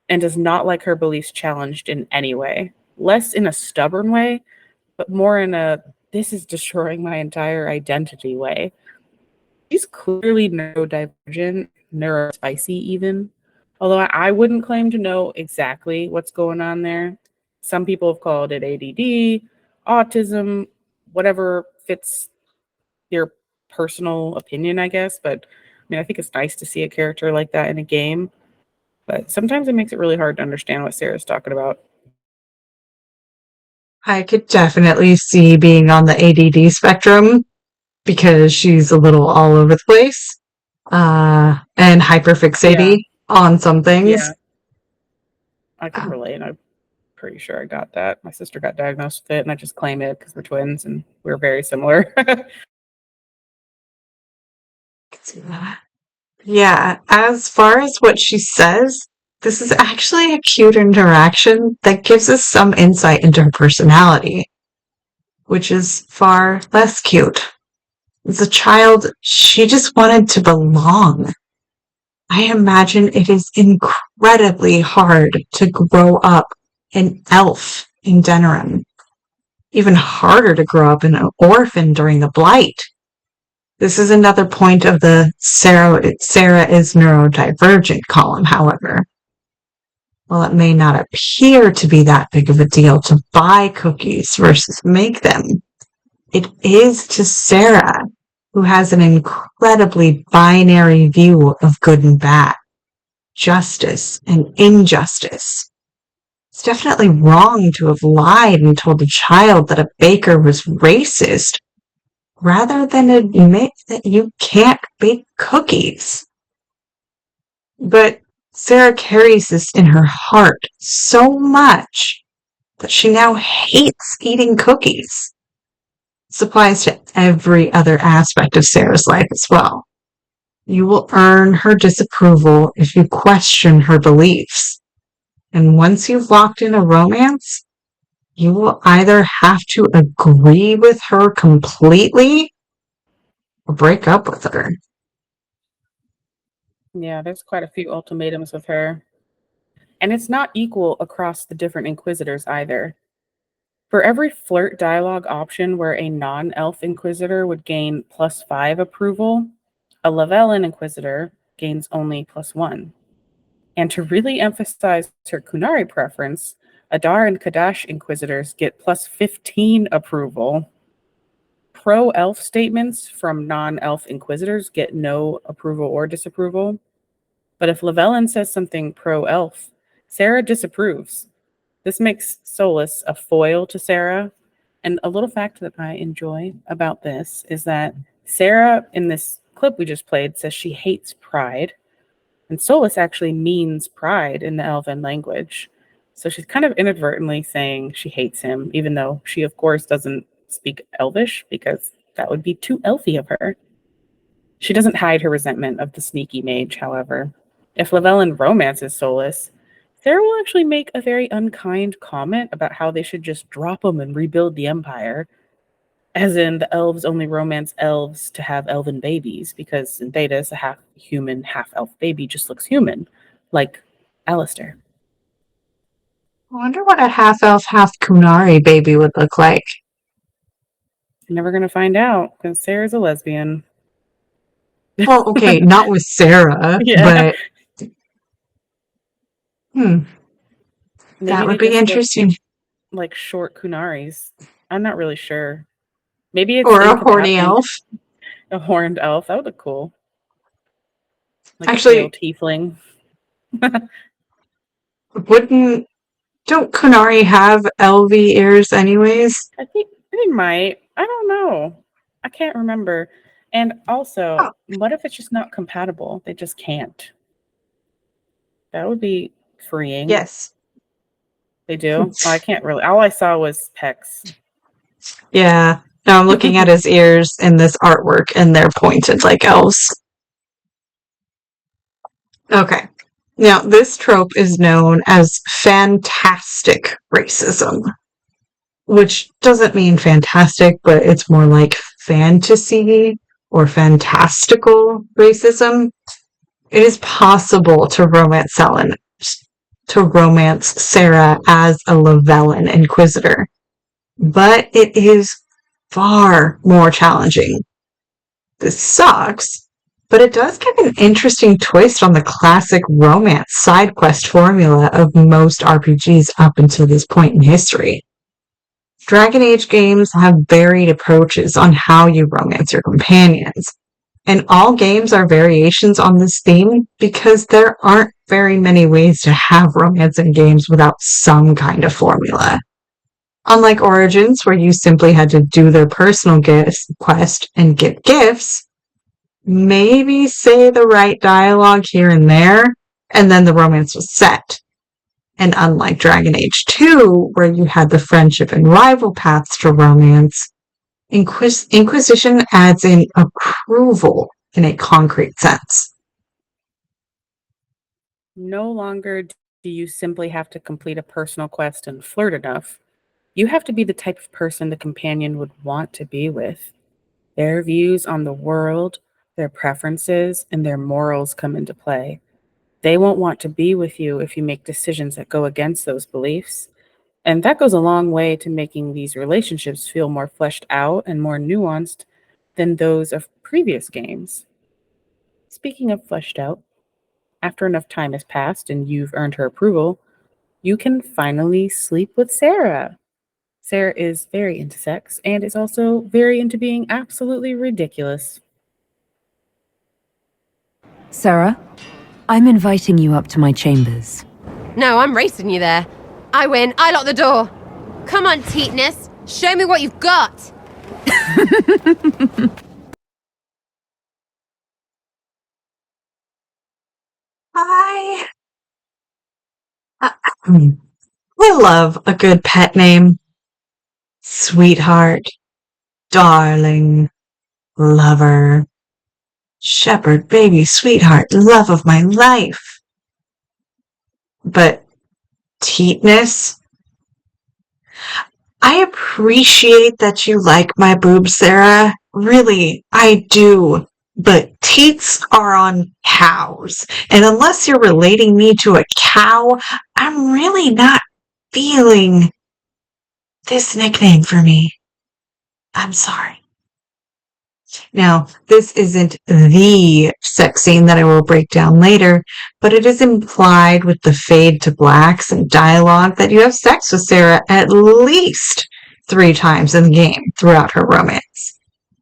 and does not like her beliefs challenged in any way. Less in a stubborn way, but more in a this is destroying my entire identity way. She's clearly neurodivergent, neurospicy even. Although I wouldn't claim to know exactly what's going on there. Some people have called it ADD, autism, whatever fits your personal opinion, I guess. But I mean, I think it's nice to see a character like that in a game. But sometimes it makes it really hard to understand what Sarah's talking about. I could definitely see being on the ADD spectrum because she's a little all over the place and Yeah, hyperfixated on some things. yeah, I can Uh, relate. I'm pretty sure I got that. My sister got diagnosed with it, and I just claim it because we're twins and we're very similar. yeah, as far as what she says, this is actually a cute interaction that gives us some insight into her personality, which is far less cute. As a child, she just wanted to belong. I imagine it is incredibly hard to grow up an elf in Denerim. Even harder to grow up an orphan during the Blight. This is another point of the Sera is neurodivergent column, however. While it may not appear to be that big of a deal to buy cookies versus make them, it is to Sera, who has an incredibly binary view of good and bad, justice and injustice. It's definitely wrong to have lied and told a child that a baker was racist rather than admit that you can't bake cookies. But Sarah carries this in her heart so much that she now hates eating cookies. This applies to every other aspect of Sarah's life as well. You will earn her disapproval if you question her beliefs. And once you've locked in a romance, you will either have to agree with her completely or break up with her. Yeah, there's quite a few ultimatums with her. And it's not equal across the different Inquisitors either. For every flirt dialogue option where a non elf Inquisitor would gain +5 approval, a Lavellan Inquisitor gains only +1. And to really emphasize her Kunari preference, Adar and Kadash Inquisitors get +15 approval. Pro elf statements from non elf Inquisitors get no approval or disapproval. But if Lavellan says something pro elf, Sera disapproves. This makes Solus a foil to Sera. And a little fact that I enjoy about this is that Sera, in this clip we just played, says she hates pride. And Solus actually means pride in the Elven language. So she's kind of inadvertently saying she hates him, even though she, of course, doesn't speak Elvish because That would be too elfy of her. She doesn't hide her resentment of the sneaky mage, however. If Llewellyn romances Solus, Sarah will actually make a very unkind comment about how they should just drop him and rebuild the empire. As in, the elves only romance elves to have elven babies, because in Thedas, a half-human, half-elf baby just looks human, like Alistair. I wonder what a half-elf, half-Kunari baby would look like. You're never going to find out, because Sarah's a lesbian. Well, okay, not with Sera, Yeah. but Maybe that would they be just look interesting. like short Kunaris. I'm not really sure. Maybe it's Or a horny incapacitating. elf. A horned elf. That would look cool. Like Actually, a pale tiefling. don't Kunari have elvy ears anyways? I think they might. I don't know. I can't remember. And also, what if it's just not compatible? They just can't. That would be freeing. Yes. They do? Oh, I can't really. All I saw was pecs. Yeah. Now I'm looking at his ears in this artwork, and they're pointed like elves. Okay. Now, this trope is known as fantastic racism, which doesn't mean fantastic, but it's more like fantasy or fantastical racism. It is possible to romance Sera as a Llewellyn Inquisitor, but it is far more challenging. This sucks, but it does give an interesting twist on the classic romance side quest formula of most RPGs up until this point in history. Dragon Age games have varied approaches on how you romance your companions, and all games are variations on this theme because there aren't very many ways to have romance in games without some kind of formula. Unlike Origins, where you simply had to do their personal quest and get gifts, maybe say the right dialogue here and there, and then the romance was set. And unlike Dragon Age 2, where you had the friendship and rival paths to romance, Inquisition adds in approval in a concrete sense. No longer do you simply have to complete a personal quest and flirt enough. You have to be the type of person the companion would want to be with. Their views on the world, their preferences, and their morals come into play. They won't want to be with you if you make decisions that go against those beliefs. And that goes a long way to making these relationships feel more fleshed out and more nuanced than those of previous games. Speaking of fleshed out, after enough time has passed and you've earned her approval, you can finally sleep with Sera. Sera is very into sex and is also very into being absolutely ridiculous. Sera, I'm inviting you up to my chambers. No, I'm racing you there. I win. I lock the door. Come on, Teetness. Show me what you've got. I love a good pet name. Sweetheart, darling, lover, shepherd, baby, sweetheart, love of my life. But Teetness? I appreciate that you like my boobs, Sera. Really, I do. But teats are on cows. And unless you're relating me to a cow, I'm really not feeling this nickname for me. I'm sorry. Now, this isn't the sex scene that I will break down later, but it is implied with the fade to blacks and dialogue that you have sex with Sera at least 3 times in the game throughout her romance,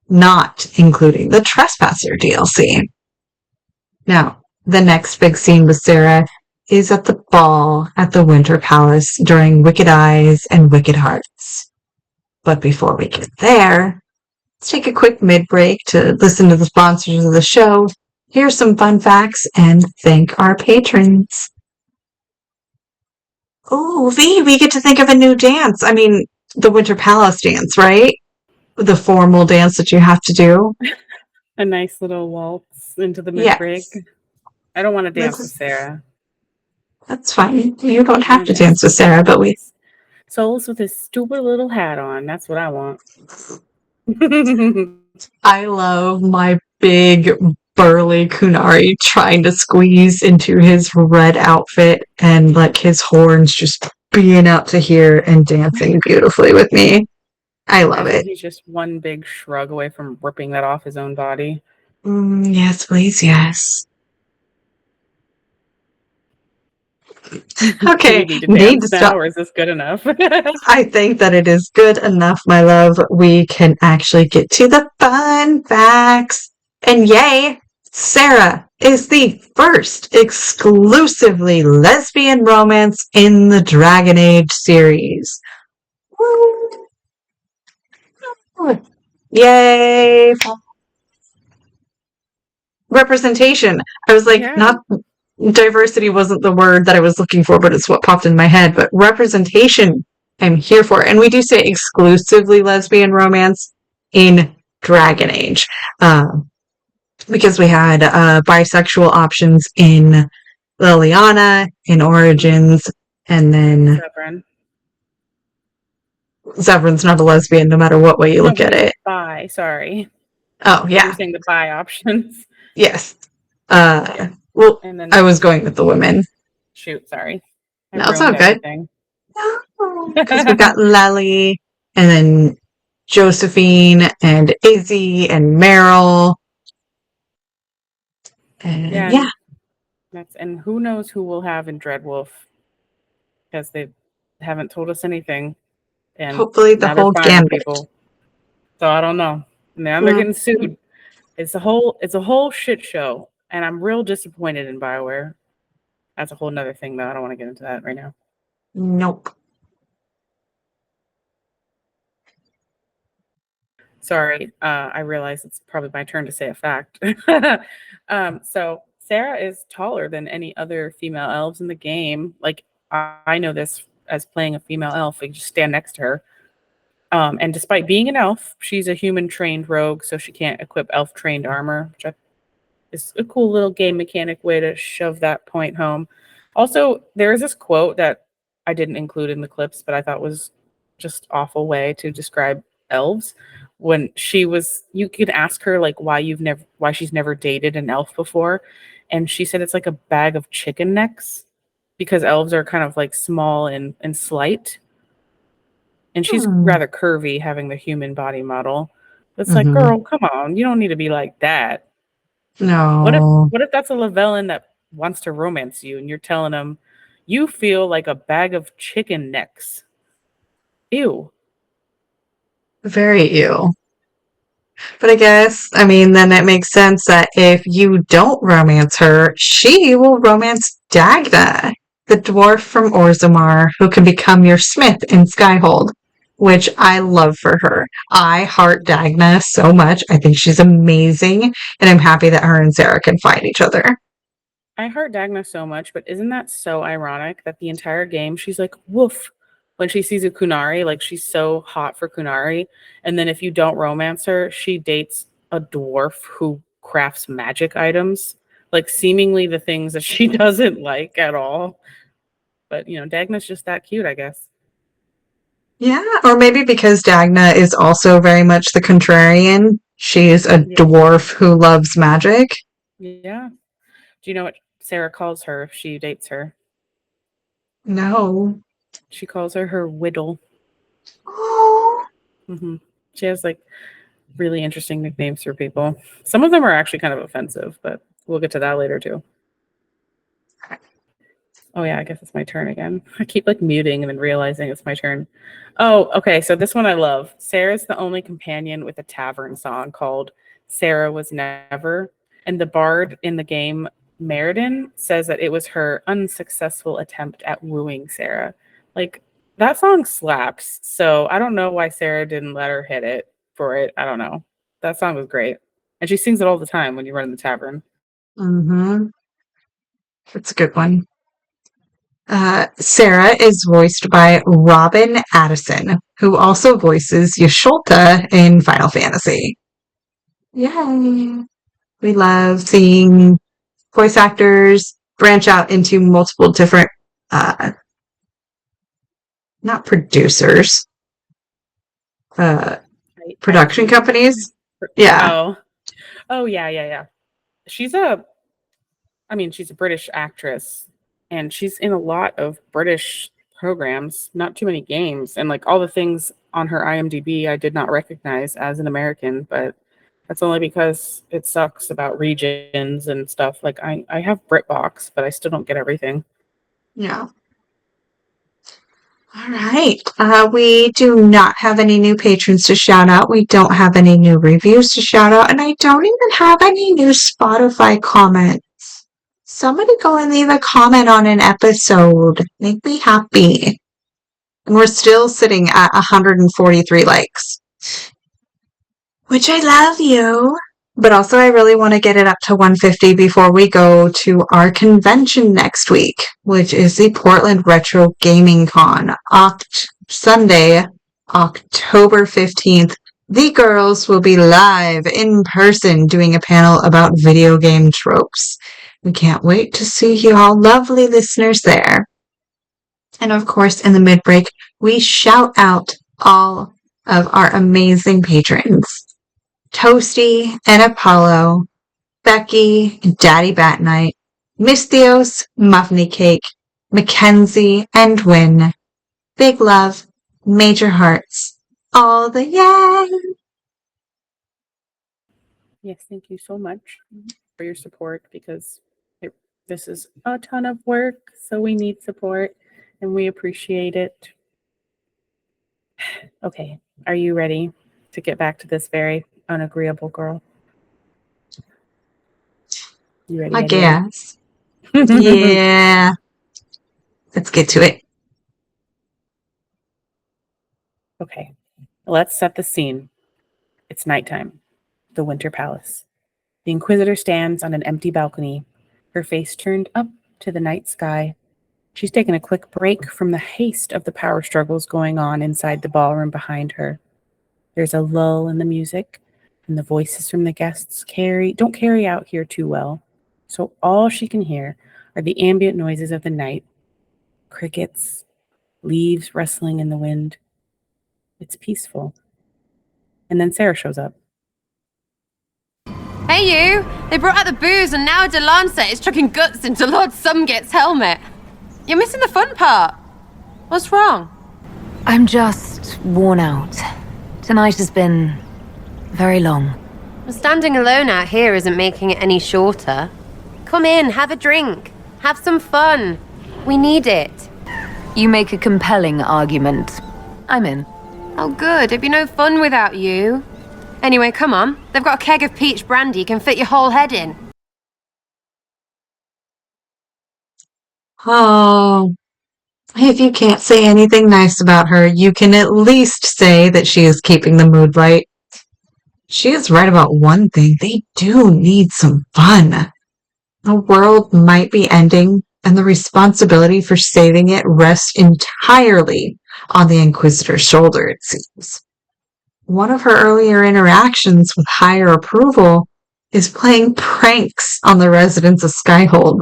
not including the Trespasser DLC. Now, the next big scene with Sera is at the ball at the Winter Palace during Wicked Eyes and Wicked Hearts. But before we get there, let's take a quick mid-break to listen to the sponsors of the show, hear some fun facts, and thank our patrons. Oh, V, we get to think of a new dance. I mean, the Winter Palace dance, right? the formal dance that you have to do. A nice little waltz into the Yes. mid-break. I don't want to dance This with is- Sarah. That's fine. You don't I have wanna to dance with Sarah, but we. Souls with his stupid little hat on. That's what I want. I love my big burly Kunari trying to squeeze into his red outfit and like his horns just being out to here and dancing beautifully with me. I love Imagine it. he's just one big shrug away from ripping that off his own body. Yes, please, yes. Do we Okay, need to need to dance now, stop. or is this good enough? I think that it is good enough, my love. We can actually get to the fun facts. And yay, Sera is the first exclusively lesbian romance in the Dragon Age series. Woo! Yay! Representation. I was like, Yeah. not diversity wasn't the word that I was looking for, but it's what popped in my head. But representation, I'm here for. And we do say exclusively lesbian romance in Dragon Age. Because we had bisexual options in Liliana, in Origins, and then Severin. Zevran's not a lesbian no matter what way you look at it. Bi. Sorry. Oh, You're yeah. saying the bi options. Yes. Yeah. Well, And then I was going with the women. shoot, sorry. I No, it's all ruined good. everything. Because we've got Lely, and then Josephine, and Izzy, and Meryl. And yeah. And who knows who we'll have in Dreadwolf, because they haven't told us anything. And Hopefully the now they're whole firing gambit. people. So I don't know. Now they're getting sued. It's a whole shit show. And I'm real disappointed in BioWare. That's a whole nother thing though. I don't want to get into that right now. Nope. Sorry, I realize it's probably my turn to say a fact. So Sera is taller than any other female elves in the game. Like I know this as playing a female elf. I just stand next to her. And despite being an elf, she's a human trained rogue, so she can't equip elf trained armor, which is a cool little game mechanic way to shove that point home. Also, there is this quote that I didn't include in the clips, but I thought was just awful way to describe elves. When you could ask her like why she's never dated an elf before, and she said it's like a bag of chicken necks because elves are kind of like small and slight. And she's rather curvy, having the human body model. It's like, girl, come on, you don't need to be like that. No. What if that's a Lavellan that wants to romance you, and you're telling him you feel like a bag of chicken necks? Ew. Very ew. But I mean, then it makes sense that if you don't romance her, she will romance Dagda, the dwarf from Orzammar, who can become your smith in Skyhold, which I love for her. I heart Dagna so much. I think she's amazing, and I'm happy that her and Sera can find each other. I heart Dagna so much, but isn't that so ironic that the entire game she's like, woof, when she sees a Kunari, like she's so hot for Kunari. And then if you don't romance her, she dates a dwarf who crafts magic items, like seemingly the things that she doesn't like at all. But, Dagna's just that cute, I guess. Yeah, or maybe because Dagna is also very much the contrarian. She's a dwarf who loves magic. Yeah. Do you know what Sera calls her if she dates her? No. She calls her Whittle. Oh. She has like really interesting nicknames for people. Some of them are actually kind of offensive, but we'll get to that later too. Oh yeah, I guess it's my turn again. I keep like muting and then realizing it's my turn. Oh, okay. So this one I love. Sera's the only companion with a tavern song called Sera Was Never. And the bard in the game, Meriden, says that it was her unsuccessful attempt at wooing Sera. Like, that song slaps. So I don't know why Sera didn't let her hit it for it. I don't know. That song was great. And she sings it all the time when you run in the tavern. It's a good one. Sera is voiced by Robin Addison, who also voices Yasholta in Final Fantasy. Yay! We love seeing voice actors branch out into multiple different, not producers, production IP. companies. Yeah. Oh, yeah. She's she's a British actress, and she's in a lot of British programs, not too many games, and like all the things on her IMDb I did not recognize as an American, but that's only because it sucks about regions and stuff. Like I have BritBox, but I still don't get everything. Yeah. All right. We do not have any new patrons to shout out. We don't have any new reviews to shout out, and I don't even have any new Spotify comments. Somebody go and leave a comment on an episode. Make me happy. And we're still sitting at 143 likes, which I love you. But also, I really want to get it up to 150 before we go to our convention next week, which is the Portland Retro Gaming Con, Sunday, October 15th. The girls will be live in person doing a panel about video game tropes. We can't wait to see you all lovely listeners there. And of course, in the mid-break, we shout out all of our amazing patrons. Toasty and Apollo, Becky, Daddy Bat Night, Miss Theos, Muffiny Cake, Mackenzie, and Win. Big love, major hearts, all the yay! Yes, thank you so much for your support, because this is a ton of work, so we need support and we appreciate it. Okay, are you ready to get back to this very unagreeable girl? You ready? I guess. Yeah. Let's get to it. Okay, let's set the scene. It's nighttime. The Winter Palace. The Inquisitor stands on an empty balcony, her face turned up to the night sky. She's taken a quick break from the haste of the power struggles going on inside the ballroom behind her. There's a lull in the music, and the voices from the guests don't carry out here too well. So all she can hear are the ambient noises of the night. Crickets, leaves rustling in the wind. It's peaceful. And then Sera shows up. Hey you! They brought out the booze and now Delancet is chucking guts into Lord Sumget's helmet. You're missing the fun part. What's wrong? I'm just worn out. Tonight has been very long. Standing alone out here isn't making it any shorter. Come in, have a drink. Have some fun. We need it. You make a compelling argument. I'm in. Oh good, it'd be no fun without you. Anyway, come on. They've got a keg of peach brandy, can fit your whole head in. Oh, if you can't say anything nice about her, you can at least say that she is keeping the mood light. She is right about one thing. They do need some fun. The world might be ending, and the responsibility for saving it rests entirely on the Inquisitor's shoulder, it seems. One of her earlier interactions with higher approval is playing pranks on the residents of Skyhold,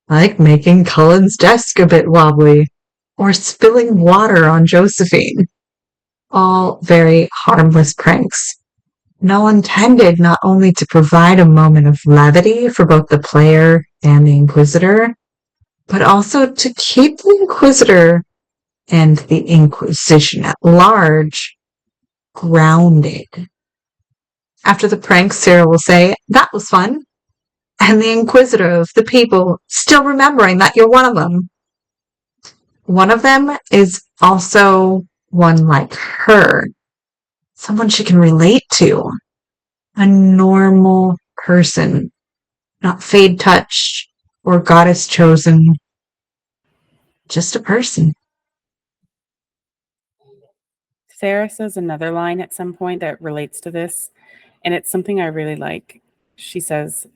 like making Cullen's desk a bit wobbly, or spilling water on Josephine. All very harmless pranks. No intended not only to provide a moment of levity for both the player and the Inquisitor, but also to keep the Inquisitor and the Inquisition at large grounded. After the prank, Sera will say, "That was fun." And the inquisitive, the people, still remembering that you're one of them. One of them is also one like her. Someone she can relate to. A normal person. Not fade touched or goddess chosen. Just a person. Sera says another line at some point that relates to this, and it's something I really like. She says,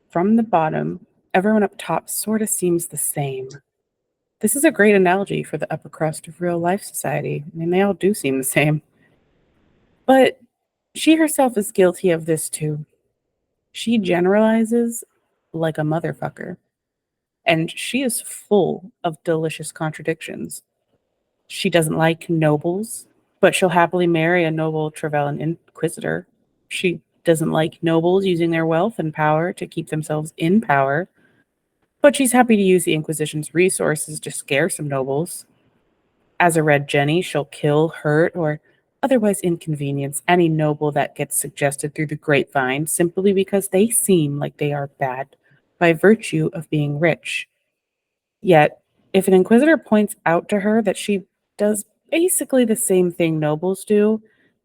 "From the bottom, everyone up top sort of seems the same." This is a great analogy for the upper crust of real life society. I mean, they all do seem the same. But she herself is guilty of this too. She generalizes like a motherfucker, and she is full of delicious contradictions. She doesn't like nobles, but she'll happily marry a noble Trevelyan inquisitor. She doesn't like nobles using their wealth and power to keep themselves in power, but she's happy to use the Inquisition's resources to scare some nobles. As a Red Jenny, she'll kill, hurt, or otherwise inconvenience any noble that gets suggested through the grapevine simply because they seem like they are bad by virtue of being rich. Yet, if an inquisitor points out to her that she does basically the same thing nobles do,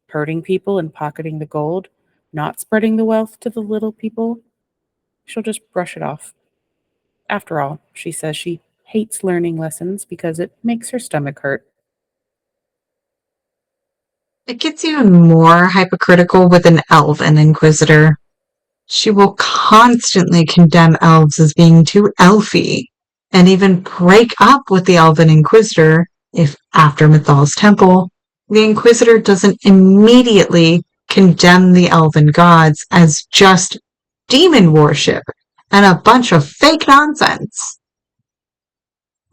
hurting people and pocketing the gold, not spreading the wealth to the little people, she'll just brush it off. After all, she says she hates learning lessons because it makes her stomach hurt. It gets even more hypocritical with an elven inquisitor. She will constantly condemn elves as being too elfy, and even break up with the elven inquisitor if, after Mythal's temple, the inquisitor doesn't immediately condemn the elven gods as just demon worship and a bunch of fake nonsense.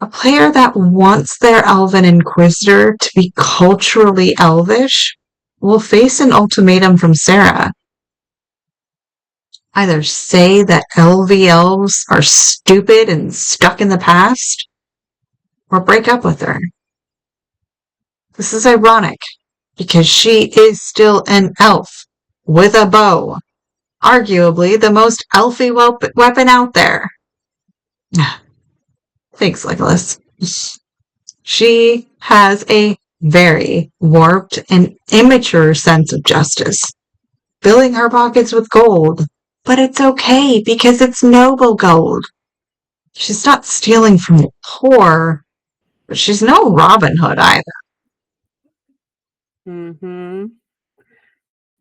A player that wants their elven inquisitor to be culturally elvish will face an ultimatum from Sera. Either say that LV elves are stupid and stuck in the past, or break up with her. This is ironic, because she is still an elf with a bow, arguably the most elfy weapon out there. Thanks, Legolas. She has a very warped and immature sense of justice, filling her pockets with gold. But it's okay because it's noble gold. She's not stealing from the poor, but she's no Robin Hood either. Mm-hmm.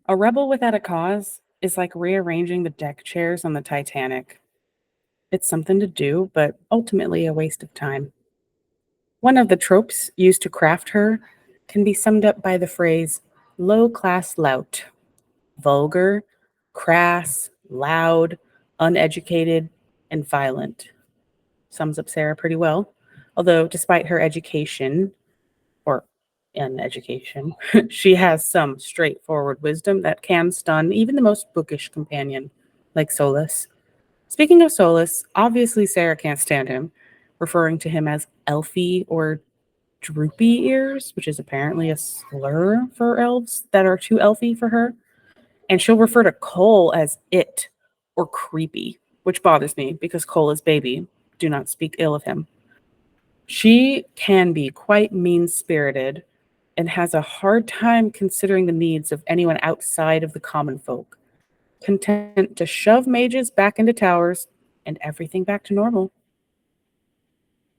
A rebel without a cause is like rearranging the deck chairs on the Titanic. It's something to do, but ultimately a waste of time. One of the tropes used to craft her can be summed up by the phrase low-class lout. Vulgar, crass, loud, uneducated, and violent. Sums up Sera pretty well. Although, despite her education, or uneducation, she has some straightforward wisdom that can stun even the most bookish companion, like Solus. Speaking of Solus, obviously Sera can't stand him, referring to him as elfy or droopy ears, which is apparently a slur for elves that are too elfy for her. And she'll refer to Cole as it or creepy, which bothers me because Cole is baby. Do not speak ill of him. She can be quite mean-spirited and has a hard time considering the needs of anyone outside of the common folk, content to shove mages back into towers and everything back to normal.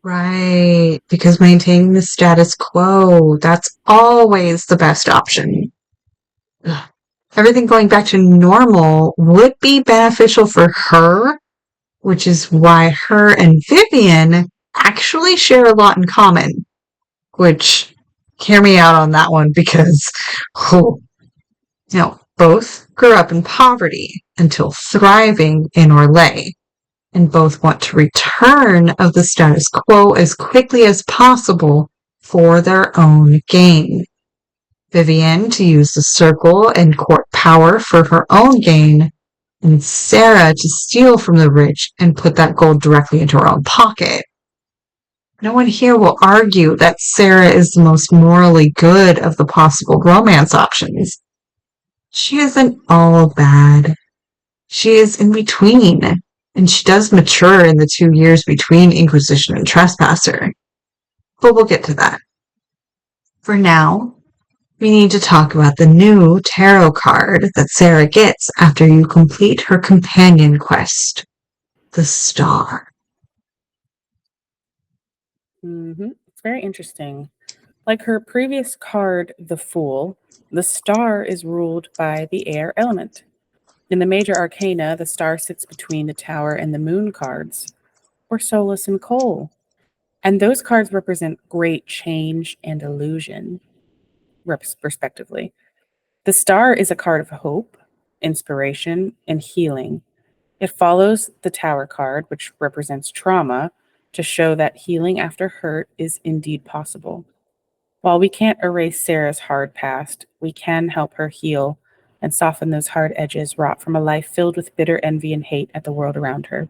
Right, because maintaining the status quo, that's always the best option. Ugh. Everything going back to normal would be beneficial for her, which is why her and Vivian actually share a lot in common. Which, hear me out on that one because, oh, both grew up in poverty until thriving in Orlais, and both want to return of the status quo as quickly as possible for their own gain. Vivienne to use the circle and court power for her own gain, and Sera to steal from the rich and put that gold directly into her own pocket. No one here will argue that Sera is the most morally good of the possible romance options. She isn't all bad. She is in between, and she does mature in the 2 years between Inquisition and Trespasser. But we'll get to that. For now, we need to talk about the new tarot card that Sera gets after you complete her companion quest, the Star. It's very interesting. Like her previous card, the Fool, the Star is ruled by the air element. In the major arcana, the Star sits between the Tower and the Moon cards, or Solus and Cole. And those cards represent great change and illusion, respectively. The star is a card of hope, inspiration, and healing. It follows the Tower card, which represents trauma, to show that healing after hurt is indeed possible. While we can't erase Sarah's hard past, we can help her heal and soften those hard edges wrought from a life filled with bitter envy and hate at the world around her.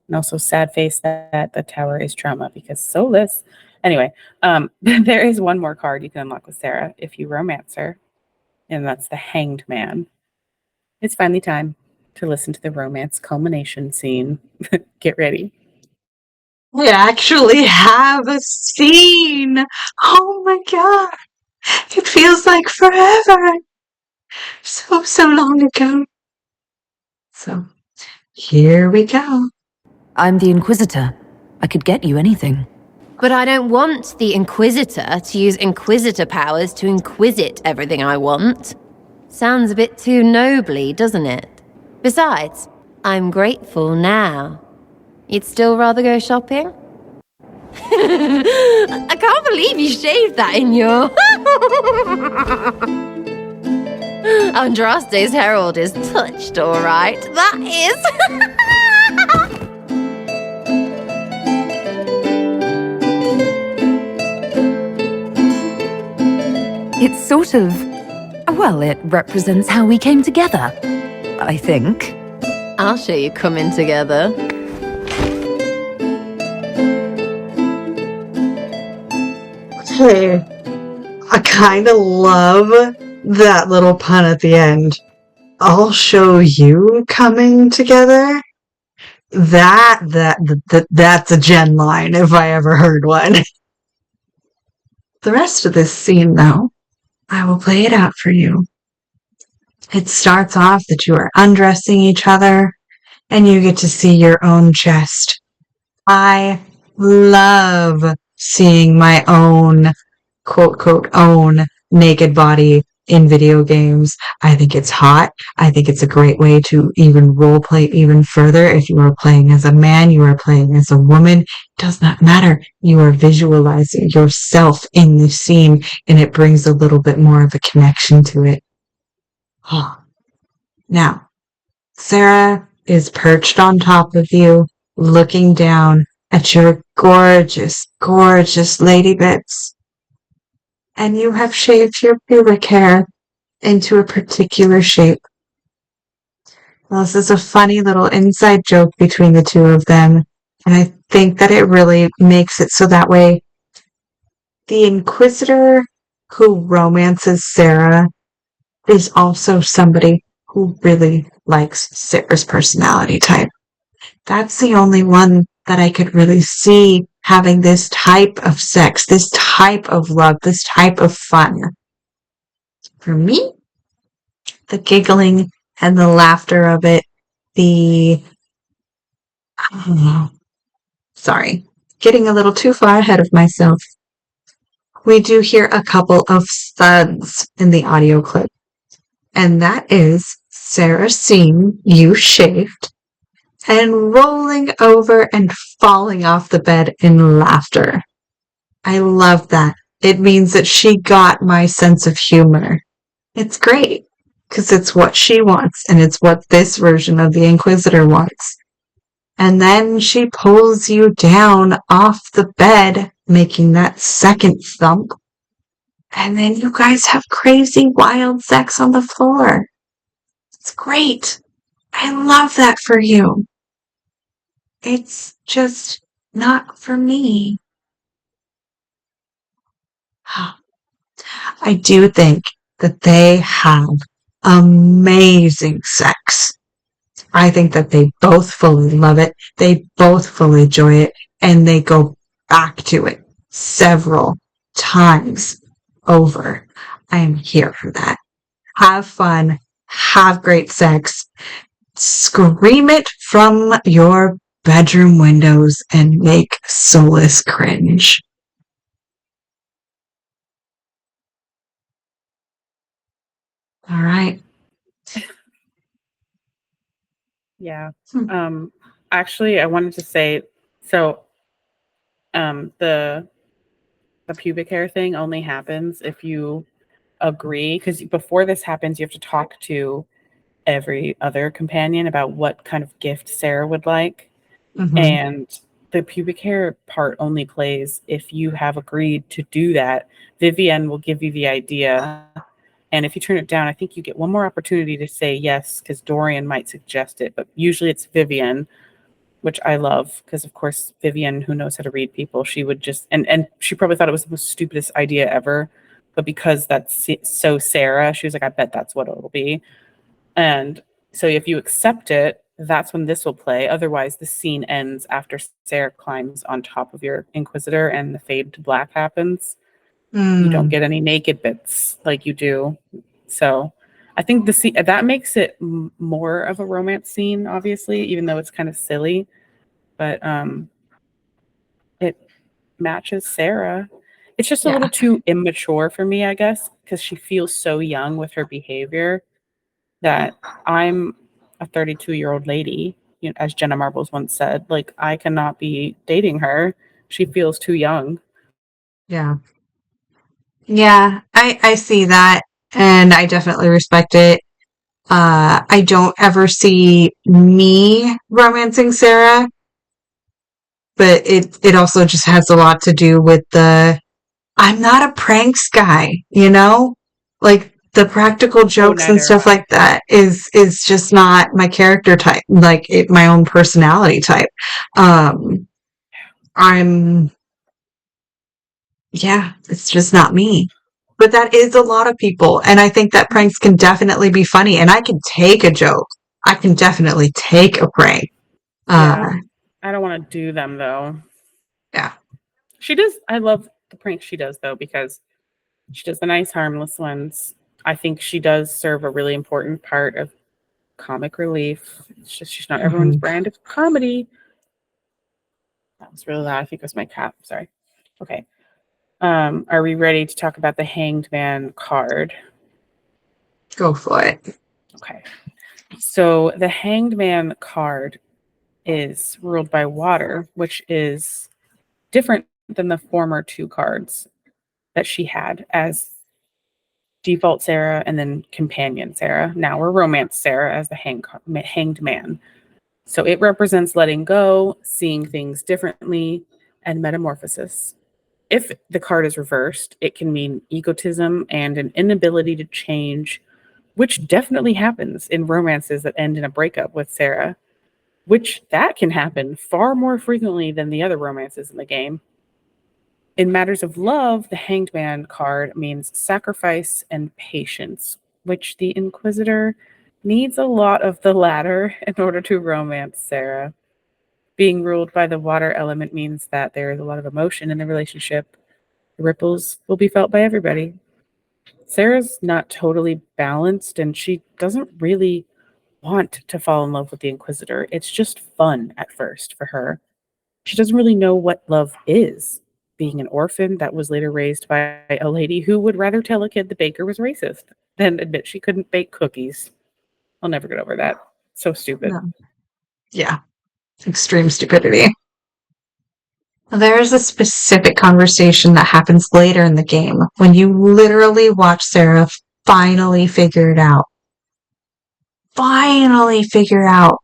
And also sad face that the Tower is trauma because soulless. Anyway, there is one more card you can unlock with Sera if you romance her, and that's the Hanged Man. It's finally time to listen to the romance culmination scene. Get ready. I actually have a scene. Oh my god. It feels like forever. So long ago. So, here we go. I'm the Inquisitor. I could get you anything. But I don't want the Inquisitor to use Inquisitor powers to inquisit everything I want. Sounds a bit too nobly, doesn't it? Besides, I'm grateful now. You'd still rather go shopping? I can't believe you shaved that in your... Andraste's Herald is touched, all right. That is... It's sort of... well, it represents how we came together, I think. I'll show you coming together. Okay. I kind of love that little pun at the end. I'll show you coming together. That's a Jen line if I ever heard one. The rest of this scene, though, I will play it out for you. It starts off that you are undressing each other and you get to see your own chest. I love seeing my own, quote, quote, own naked body in video games. I think it's hot. I think it's a great way to even role play even further. If you are playing as a man, you are playing as a woman. It does not matter. You are visualizing yourself in the scene, and it brings a little bit more of a connection to it. Oh. Now, Sera is perched on top of you, looking down at your gorgeous, gorgeous lady bits. And you have shaved your pubic hair into a particular shape. Well, this is a funny little inside joke between the two of them, and I think that it really makes it so that way the Inquisitor who romances Sera is also somebody who really likes Sera's personality type. That's the only one that I could really see having this type of sex, this type of love, this type of fun. For me, the giggling and the laughter of it, I don't know, sorry, getting a little too far ahead of myself. We do hear a couple of thuds in the audio clip, and that is Sera seeing you shaved and rolling over and falling off the bed in laughter. I love that. It means that she got my sense of humor. It's great, because it's what she wants, and it's what this version of the Inquisitor wants. And then she pulls you down off the bed, making that second thump. And then you guys have crazy, wild sex on the floor. It's great. I love that for you. It's just not for me. I do think that they have amazing sex. I think that they both fully love it. They both fully enjoy it. And they go back to it several times over. I am here for that. Have fun. Have great sex. Scream it from your bedroom windows and make Solus cringe. All right. Yeah. Actually, I wanted to say, so The pubic hair thing only happens if you agree, because before this happens, you have to talk to every other companion about what kind of gift Sarah would like. Mhm. And the pubic hair part only plays if you have agreed to do that. Vivienne will give you the idea. And if you turn it down, I think you get one more opportunity to say yes, because Dorian might suggest it. But usually it's Vivienne, which I love, because of course Vivienne, who knows how to read people, she would just and she probably thought it was the most stupidest idea ever. But because that's so Sera, she was like, I bet that's what it'll be. And so if you accept it, that's when this will play. Otherwise, the scene ends after Sarah climbs on top of your Inquisitor and the fade to black happens. You don't get any naked bits like you do. So I think the scene that makes it more of a romance scene, obviously, even though it's kind of silly. But it matches Sarah. It's just a little too immature for me, I guess, because she feels so young with her behavior that I'm a 32-year-old lady, you know, as Jenna Marbles once said, like, I cannot be dating her. She feels too young. Yeah. Yeah, I see that, and I definitely respect it. I don't ever see me romancing Sarah, but it also just has a lot to do with I'm not a pranks guy, you know? Like the practical jokes and neither stuff am I. like that is just not my character type, like my own personality type. Um I'm Yeah, it's just not me. But that is a lot of people, and I think that pranks can definitely be funny, and I can take a joke. I can definitely take a prank. Yeah. Uh, I don't want to do them though. yeah. She does. I love the pranks she does though, because she does the nice, harmless ones. I think she does serve a really important part of comic relief. It's just she's not everyone's Mhm. brand of comedy. That was really loud. I think it was my cat. Sorry. Okay. Are we ready to talk about the Hanged Man card? Go for it. Okay. So the Hanged Man card is ruled by water, which is different than the former two cards that she had as default Sarah and then companion Sarah. Now we're romance Sarah as the hanged man. So it represents letting go, seeing things differently, and metamorphosis. If the card is reversed, it can mean egotism and an inability to change, which definitely happens in romances that end in a breakup with Sarah, which that can happen far more frequently than the other romances in the game. In matters of love, the Hanged Man card means sacrifice and patience, which the Inquisitor needs a lot of the latter in order to romance Sarah. Being ruled by the water element means that there is a lot of emotion in the relationship. The ripples will be felt by everybody. Sarah's not totally balanced, and she doesn't really want to fall in love with the Inquisitor. It's just fun at first for her. She doesn't really know what love is, being an orphan that was later raised by a lady who would rather tell a kid the baker was racist than admit she couldn't bake cookies. I'll never get over that. So stupid. No. Yeah. Extreme stupidity. There's a specific conversation that happens later in the game when you literally watch Sarah finally figure it out. Finally figure out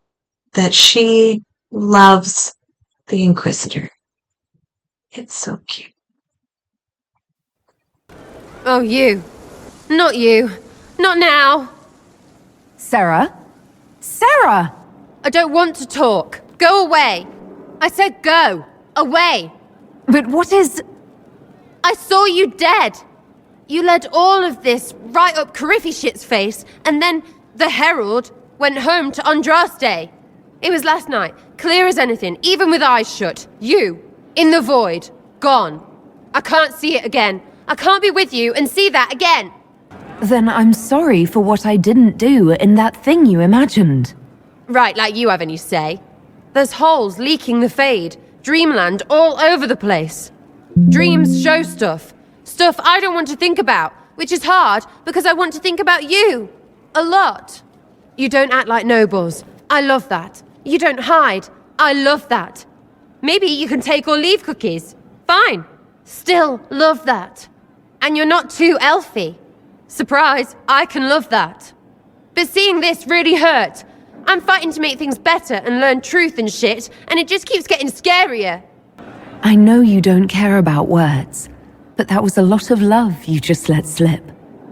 that she loves the Inquisitor. It's so cute. Oh, you. Not you. Not now. Sarah? Sarah! I don't want to talk. Go away. I said go. Away. But what is... I saw you dead. You led all of this right up Carriffy shit's face, and then the Herald went home to Andraste. It was last night, clear as anything, even with eyes shut. You, in the void, gone. I can't see it again. I can't be with you and see that again. Then I'm sorry for what I didn't do in that thing you imagined. Right, like you have any say. There's holes leaking the Fade, dreamland all over the place. Dreams show stuff. Stuff I don't want to think about, which is hard because I want to think about you. A lot. You don't act like nobles. I love that. You don't hide. I love that. Maybe you can take or leave cookies. Fine. Still love that. And you're not too elfy. Surprise, I can love that. But seeing this really hurt. I'm fighting to make things better and learn truth and shit, and it just keeps getting scarier. I know you don't care about words, but that was a lot of love you just let slip.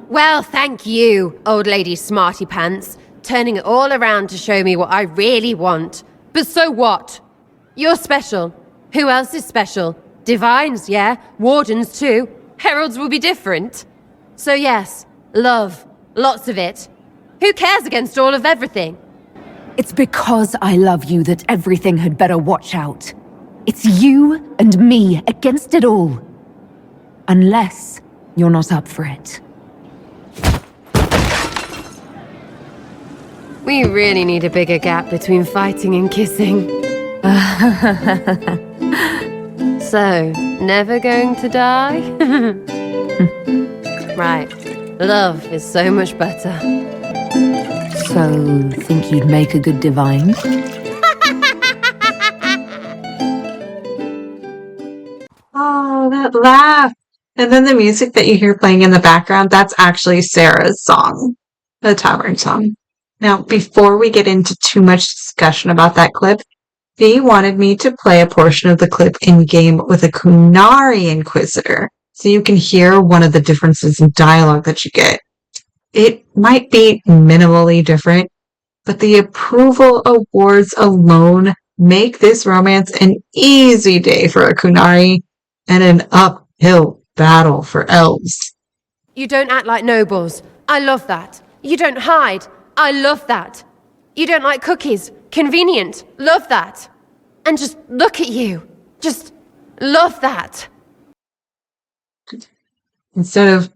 Well, thank you, old lady smarty pants, turning it all around to show me what I really want. But so what? You're special. Who else is special? Divines, yeah. Wardens, too. Heralds will be different. So yes, love. Lots of it. Who cares against all of everything? It's because I love you that everything had better watch out. It's you and me against it all. Unless you're not up for it. We really need a bigger gap between fighting and kissing. So, never going to die? Right. Love is so much better. So, think you'd make a good divine? Oh, that laugh. And then the music that you hear playing in the background, that's actually Sera's song, the Tavern song. Now, before we get into too much discussion about that clip, Bea wanted me to play a portion of the clip in-game with a Kunari Inquisitor, so you can hear one of the differences in dialogue that you get. It might be minimally different, but the approval awards alone make this romance an easy day for a Kunari and an uphill battle for elves. You don't act like nobles. I love that. You don't hide. I love that. You don't like cookies. Convenient. Love that. And just look at you. Just love that. Instead of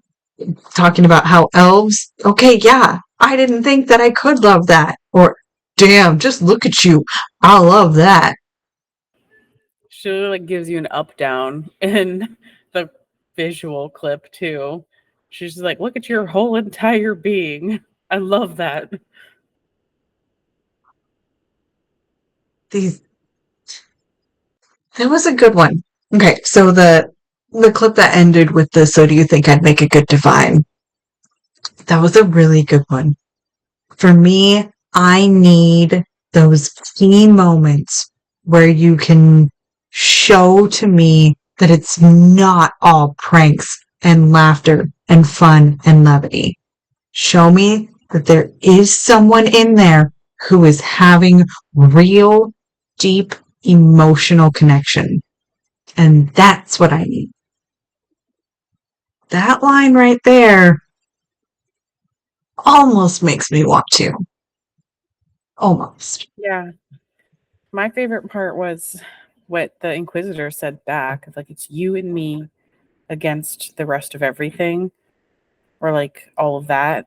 talking about how elves, okay, yeah, I didn't think that I could love that. Or, damn, just look at you. I love that. She like gives you an up down in the visual clip too. She's like, look at your whole entire being. I love that. That was a good one. Okay, so the clip that ended with the "So do you think I'd make a good divine?" That was a really good one. For me, I need those key moments where you can show to me that it's not all pranks and laughter and fun and levity. Show me that there is someone in there who is having real, deep, emotional connection. And that's what I need. That line right there almost makes me want to. Almost. Yeah. My favorite part was what the Inquisitor said back. Like, it's you and me against the rest of everything. Or like all of that.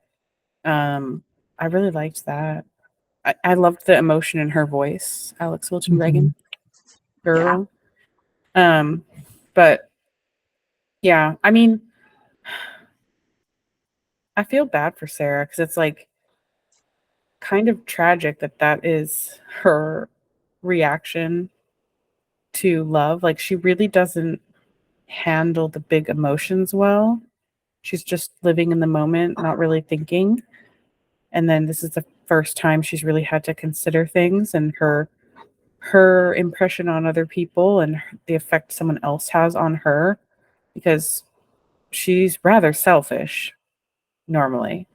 I really liked that. I loved the emotion in her voice, Alex Wilton Reagan. Girl. Yeah. But yeah, I mean, I feel bad for Sera because it's like kind of tragic that is her reaction to love. Like, she really doesn't handle the big emotions well. She's just living in the moment, not really thinking. And then this is the first time she's really had to consider things and her impression on other people and the effect someone else has on her, because she's rather selfish normally.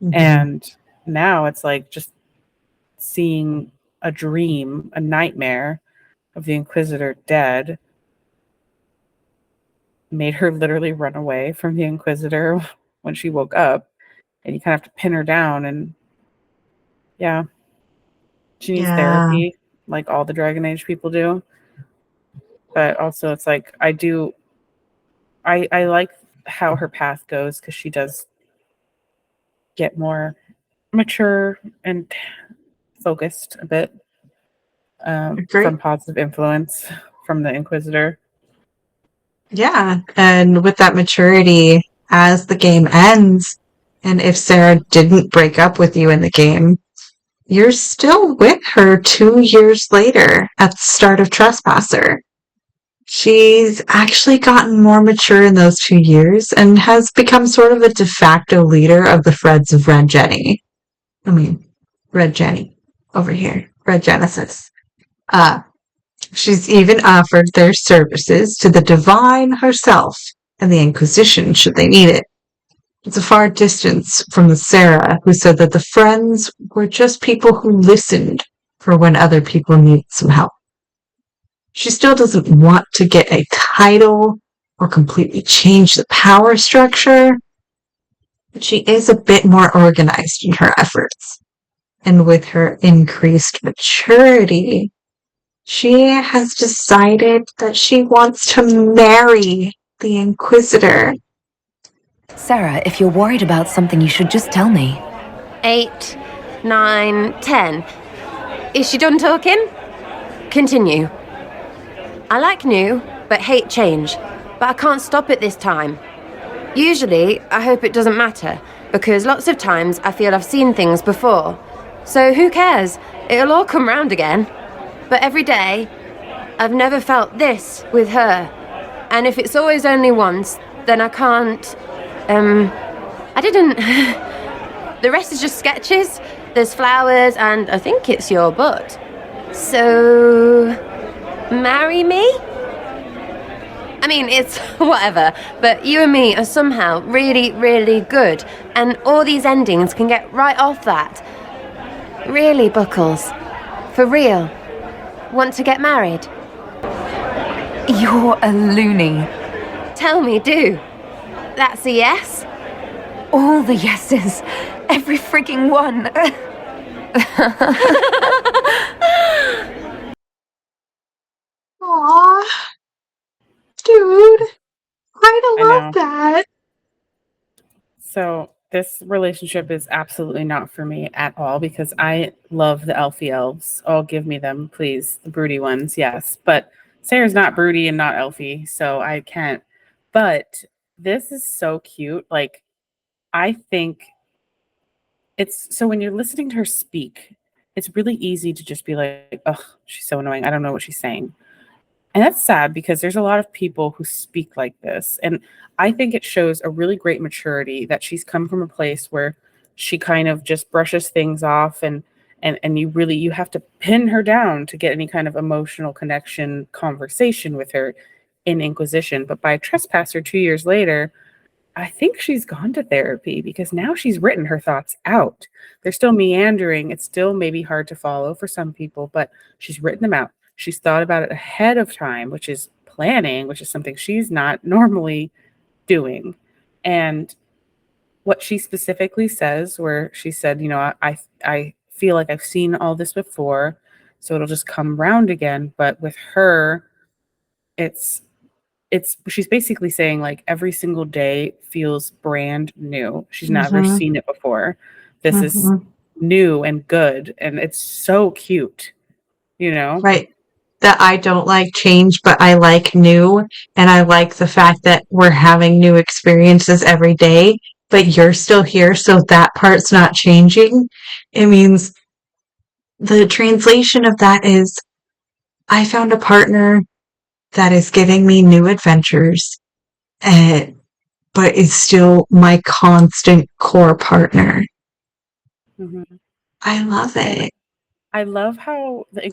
Mm-hmm. And now it's like just seeing a dream, a nightmare of the Inquisitor dead made her literally run away from the Inquisitor when she woke up. And you kind of have to pin her down, and yeah, she needs therapy like all the Dragon Age people do. But also it's like I like how her path goes because she does get more mature and focused a bit from positive influence from the Inquisitor. Yeah, and with that maturity, as the game ends, and if Sera didn't break up with you in the game, you're still with her 2 years later at the start of Trespasser. She's actually gotten more mature in those 2 years and has become sort of a de facto leader of the Freds of Red Jenny. I mean, Red Jenny over here, Red Genesis. Uh, she's even offered their services to the Divine herself and the Inquisition should they need it. It's a far distance from the Sera who said that the Friends were just people who listened for when other people needed some help. She still doesn't want to get a title or completely change the power structure, but she is a bit more organized in her efforts. And with her increased maturity, she has decided that she wants to marry the Inquisitor. Sarah, if you're worried about something, you should just tell me. 8, 9, 10. Is she done talking? Continue. I like new, but hate change. But I can't stop it this time. Usually, I hope it doesn't matter, because lots of times I feel I've seen things before. So who cares? It'll all come round again. But every day, I've never felt this with her. And if it's always only once, then I can't... I didn't... The rest is just sketches. There's flowers, and I think it's your butt. So... marry me? I mean, it's whatever, but you and me are somehow really, really good, and all these endings can get right off that. Really, Buckles? For real? Want to get married? You're a loony. Tell me, do. That's a yes? All the yeses. Every freaking one. Aww. Dude, I I love know. that. So this relationship is absolutely not for me at all because I love the elfy elves. Oh, give me them, please. The broody ones, yes. But Sarah's not broody and not elfy, so I can't. But this is so cute. Like, I think it's so when you're listening to her speak, it's really easy to just be like, oh, she's so annoying. I don't know what she's saying. And that's sad because there's a lot of people who speak like this. And I think it shows a really great maturity that she's come from a place where she kind of just brushes things off and you have to pin her down to get any kind of emotional connection conversation with her in Inquisition. But by Trespasser 2 years later, I think she's gone to therapy because now she's written her thoughts out. They're still meandering. It's still maybe hard to follow for some people, but she's written them out. She's thought about it ahead of time, which is planning, which is something she's not normally doing. And what she specifically says, where she said, you know, I feel like I've seen all this before, so it'll just come round again. But with her, it's she's basically saying like every single day feels brand new. She's never Mhm. seen it before. This is new and good, and it's so cute, you know? Right. That I don't like change, but I like new. And I like the fact that we're having new experiences every day, but you're still here, so that part's not changing. It means the translation of that is I found a partner that is giving me new adventures, but is still my constant core partner. Mhm. I love it. I love how the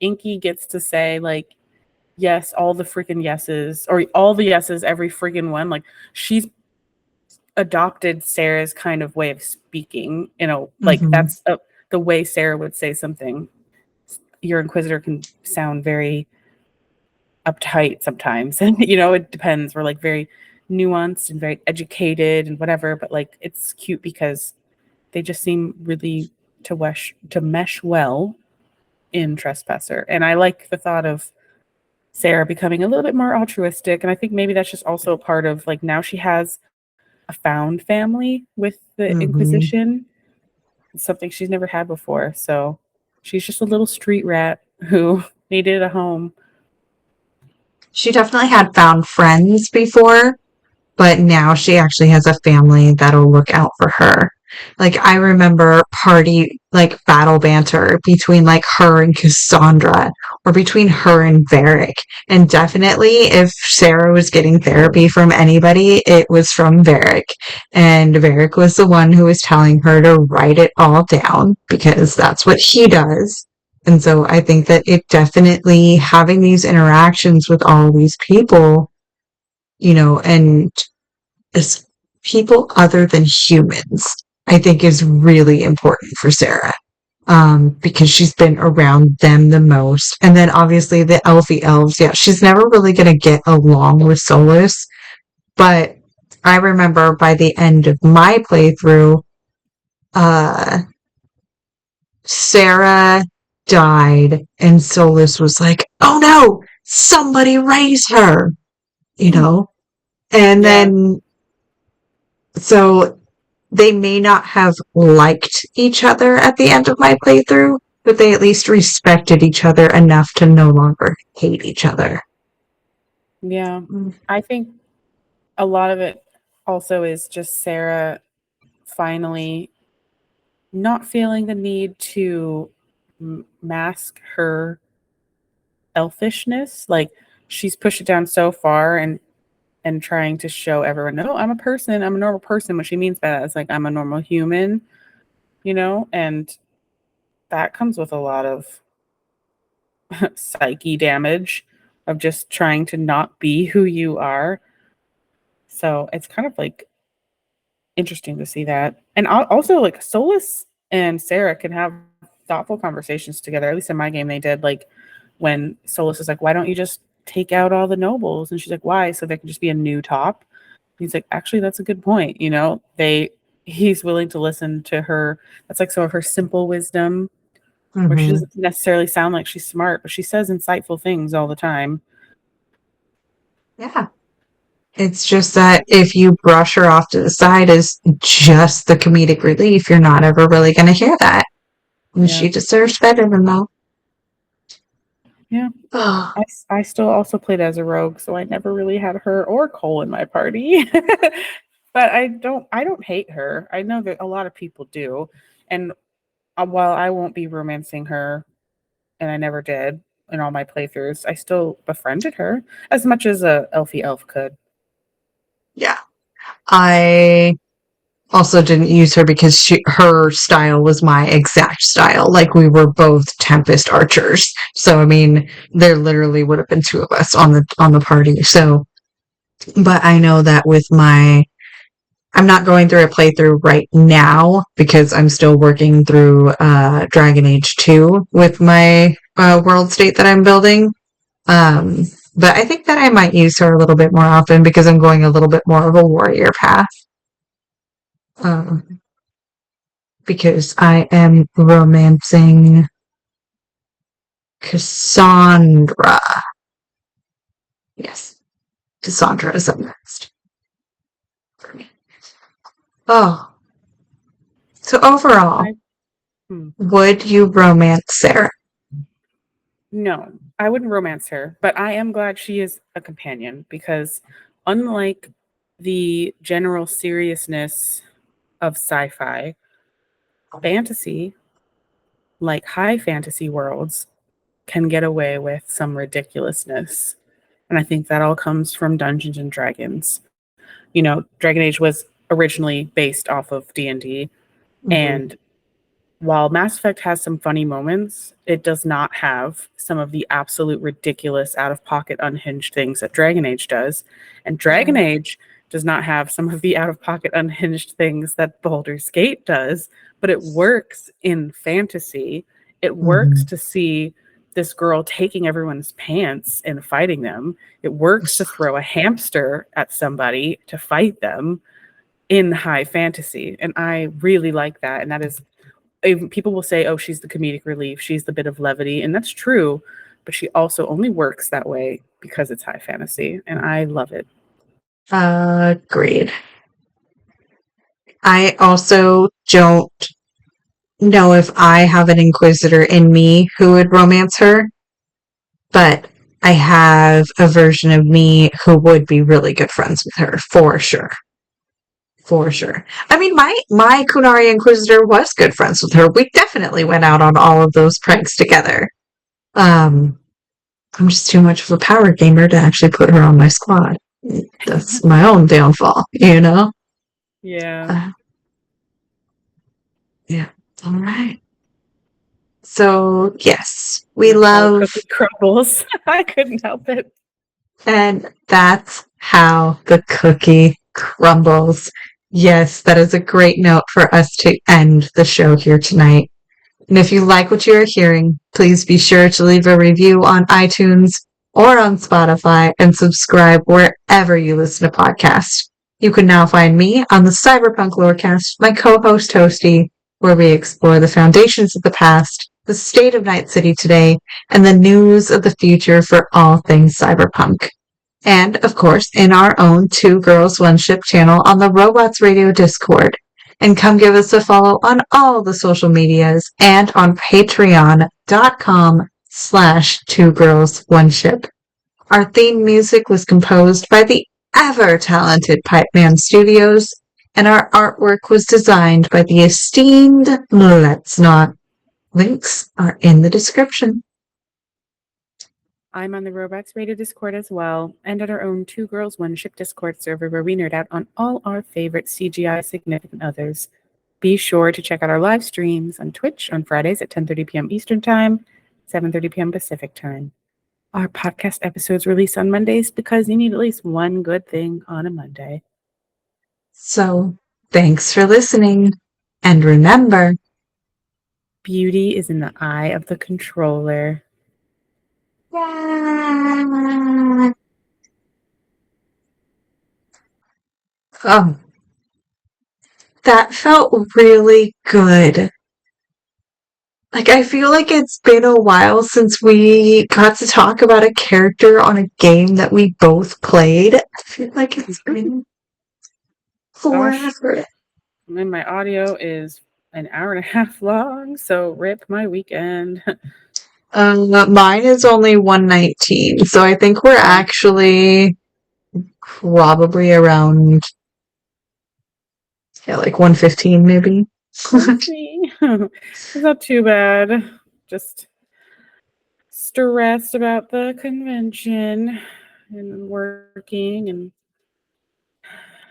Inky gets to say like yes, all the freaking yeses, or all the yeses, every freaking one. Like she's adopted Sarah's kind of way of speaking. You know, like Mhm. that's the way Sarah would say something. Your Inquisitor can sound very uptight sometimes, and you know it depends. We're like very nuanced and very educated and whatever, but like it's cute because they just seem really to mesh well in Trespasser. And I like the thought of Sarah becoming a little bit more altruistic. And I think maybe that's just also a part of like now she has a found family with the Inquisition. It's something she's never had before. So she's just a little street rat who needed a home. She definitely had found friends before, but now she actually has a family that'll look out for her. Like, I remember party, like, battle banter between, like, her and Cassandra, or between her and Varric. And definitely, if Sera was getting therapy from anybody, it was from Varric. And Varric was the one who was telling her to write it all down, because that's what he does. And so I think that it definitely, having these interactions with all these people, and as people other than humans, I think is really important for Sera. Because she's been around them the most. And then obviously the elfie elves, yeah, she's never really gonna get along with Solus. But I remember by the end of my playthrough, uh, Sera died, and Solus was like, oh no, somebody raise her, you know? And Yeah. then, so they may not have liked each other at the end of my playthrough, but they at least respected each other enough to no longer hate each other. Yeah. I think a lot of it also is just Sera finally not feeling the need to mask her elfishness. Like, she's pushed it down so far and trying to show everyone, no, I'm a person, I'm a normal person. What she means by that is like, I'm a normal human, and that comes with a lot of psyche damage of just trying to not be who you are. So it's kind of like interesting to see that. And also, like, Solus and Sera can have thoughtful conversations together. At least in my game, they did. Like, when Solus is like, why don't you just take out all the nobles? And she's like, why? So there can just be a new top. He's like, actually, that's a good point. He's willing to listen to her. That's like some of her simple wisdom, where she doesn't necessarily sound like she's smart, but she says insightful things all the time. Yeah. It's just that if you brush her off to the side as just the comedic relief, you're not ever really going to hear that. And Yeah. she deserves better than that. Yeah. Oh, I still also played as a rogue, so I never really had her or Cole in my party. But I don't hate her. I know that a lot of people do. And while I won't be romancing her, and I never did in all my playthroughs, I still befriended her as much as a elfie elf could. yeah. I also didn't use her because her style was my exact style. Like, we were both Tempest archers. So, I mean, there literally would have been two of us on the party. So, but I know that I'm not going through a playthrough right now because I'm still working through Dragon Age 2 with my world state that I'm building. But I think that I might use her a little bit more often because I'm going a little bit more of a warrior path. Because I am romancing Cassandra. Yes, Cassandra is up next for me. Oh, so overall, would you romance Sera? No, I wouldn't romance her, but I am glad she is a companion, because unlike the general seriousness of sci-fi, fantasy, like high fantasy worlds, can get away with some ridiculousness. And I think that all comes from Dungeons and Dragons. Dragon Age was originally based off of D&D, and while Mass Effect has some funny moments, it does not have some of the absolute ridiculous, out-of-pocket, unhinged things that Dragon Age does. And Dragon Age does not have some of the out-of-pocket, unhinged things that Baldur's Gate does, but it works in fantasy. It works to see this girl taking everyone's pants and fighting them. It works to throw a hamster at somebody to fight them in high fantasy. And I really like that. And that is, people will say, oh, she's the comedic relief, she's the bit of levity, and that's true, but she also only works that way because it's high fantasy, and I love it. Agreed. I also don't know if I have an Inquisitor in me who would romance her, but I have a version of me who would be really good friends with her, for sure. For sure. I mean, my Kunari Inquisitor was good friends with her. We definitely went out on all of those pranks together. I'm just too much of a power gamer to actually put her on my squad. That's my own downfall, you know? Yeah. Yeah. All right. So, yes, we That's how a love, cookie crumbles. I couldn't help it. and that's how the cookie crumbles. Yes, that is a great note for us to end the show here tonight. And if you like what you are hearing, please be sure to leave a review on iTunes or on Spotify and subscribe wherever you listen to podcasts. You can now find me on the Cyberpunk Lorecast, my co-host Toasty, where we explore the foundations of the past, the state of Night City today, and the news of the future for all things cyberpunk. And, of course, in our own Two Girls One Ship channel on the Robots Radio Discord. And come give us a follow on all the social medias and on patreon.com/Two Girls One Ship. Our theme music was composed by the ever-talented Pipeman Studios, and our artwork was designed by the esteemed Let's Not. Links are in the description. I'm on the Robots Radio Discord as well, and at our own Two Girls One Ship Discord server where we nerd out on all our favorite CGI significant others. Be sure to check out our live streams on Twitch on Fridays at 10:30 p.m. Eastern Time, 7:30 p.m. Pacific Time. Our podcast episodes release on Mondays because you need at least one good thing on a Monday. So, thanks for listening, and remember, Beauty is in the eye of the controller. oh, that felt really good. Like, I feel like it's been a while since we got to talk about a character on a game that we both played. I feel like it's been forever. And then my audio is an hour and a half long, so rip my weekend. Mine is only 119, so I think we're actually probably around, like 115 maybe. It's not too bad. Just stressed about the convention and working and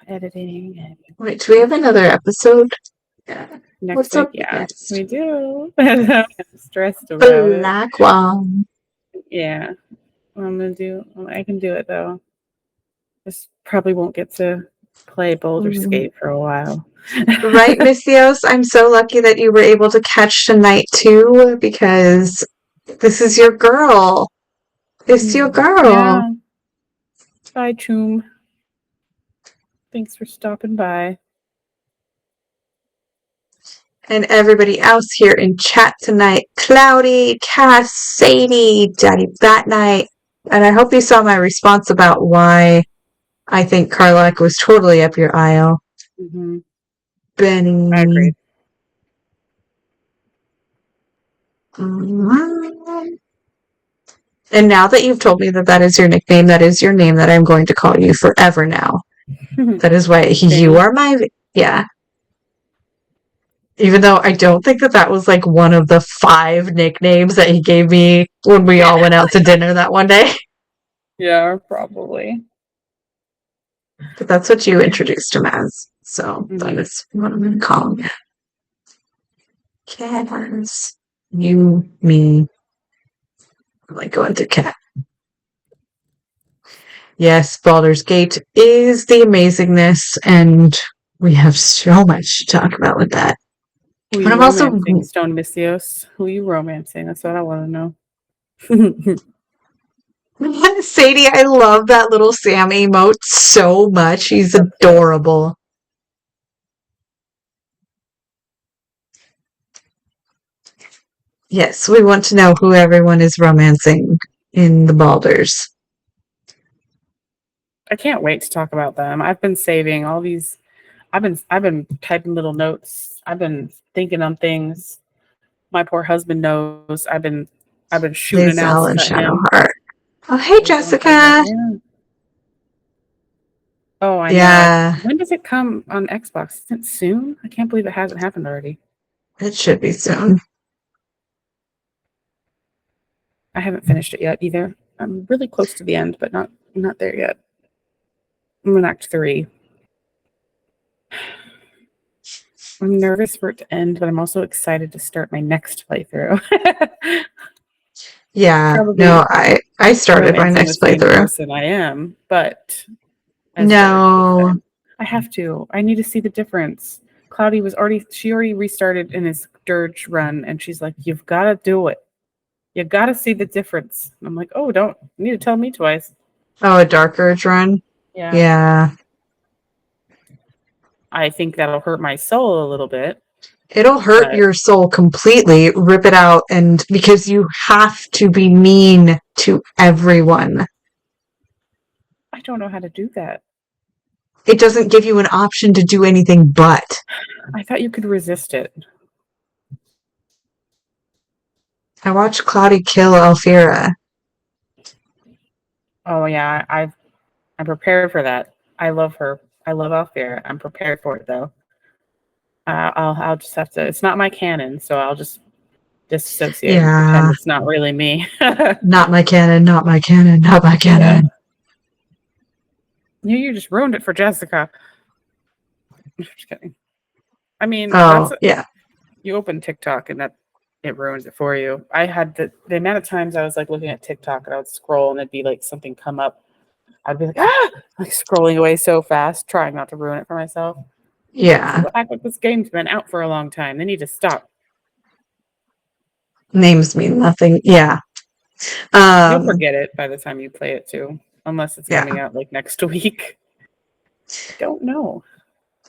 editing. And Wait, do we have another episode? Yeah. next What's week, up next? we do. I'm stressed about it. Blackwell. Yeah, I can do it though. Just probably won't get to play Baldur's Gate for a while. Right, Missios? I'm so lucky that you were able to catch tonight too, because this is your girl. It's your girl. Yeah. Bye, Choom. Thanks for stopping by. And everybody else here in chat tonight. Cloudy, Cass, Sadie, Daddy Bat Night. And I hope you saw my response about why I think Karlak was totally up your aisle. Mm-hmm. Benny. I agree. And now that you've told me that that is your nickname, that is your name that I'm going to call you forever now. That is why you are my... Yeah. Even though I don't think that that was like one of the 5 nicknames that he gave me when we all went out to dinner that one day. Yeah, probably. But that's what you introduced him as. So that is what I'm going to call him. Catters. You, me. I'm like going to cat. Yes, Baldur's Gate is the amazingness, and we have so much to talk about with that. Who But you I'm also romancing, Stone Missios? Who you romancing? That's what I want to know. Sadie, I love that little Sam emote so much. He's adorable. Yes, we want to know who everyone is romancing in the Baldurs. I can't wait to talk about them. I've been saving all these. I've been typing little notes. I've been thinking on things. My poor husband knows. I've been shooting Lizelle and announcements at him. Shadowheart. Oh, hey, Jessica. Yeah. Oh, I know. Yeah, When does it come on Xbox? Isn't it soon? I can't believe it hasn't happened already. it should be soon. I haven't finished it yet either. I'm really close to the end, but not there yet. I'm in Act 3. I'm nervous for it to end, but I'm also excited to start my next playthrough. Yeah, Probably no, I started my romancing the next same playthrough. person I am, but as George this No, time. I have to. I need to see the difference. Cloudy she already restarted in his Dirge run, and she's like, "You've got to do it. You got to see the difference." And I'm like, "Oh, don't you need to tell me twice." oh, a Dark Urge run. Yeah. Yeah, I think that'll hurt my soul a little bit. it'll hurt But your soul completely, rip it out, and because you have to be mean to everyone. I don't know how to do that. It doesn't give you an option to do anything but. I thought you could resist it. I watched Cloudy kill Alfira. Oh yeah, I'm prepared for that. I love her. I love Alfira. I'm prepared for it though. I'll just have to. It's not my canon, so I'll just disassociate and pretend Yeah, it's not really me. not my canon, not my canon, not my canon. You just ruined it for Jessica. Just kidding. I mean, Oh, yeah. you open TikTok and that it ruins it for you. I had the amount of times I was like looking at TikTok and I would scroll and it'd be like something come up. I'd be like, like scrolling away so fast, trying not to ruin it for myself. Yeah. People act like this game's been out for a long time. They need to stop. Names mean nothing. Yeah. You'll forget it by the time you play it too, unless it's coming out like next week. Don't know.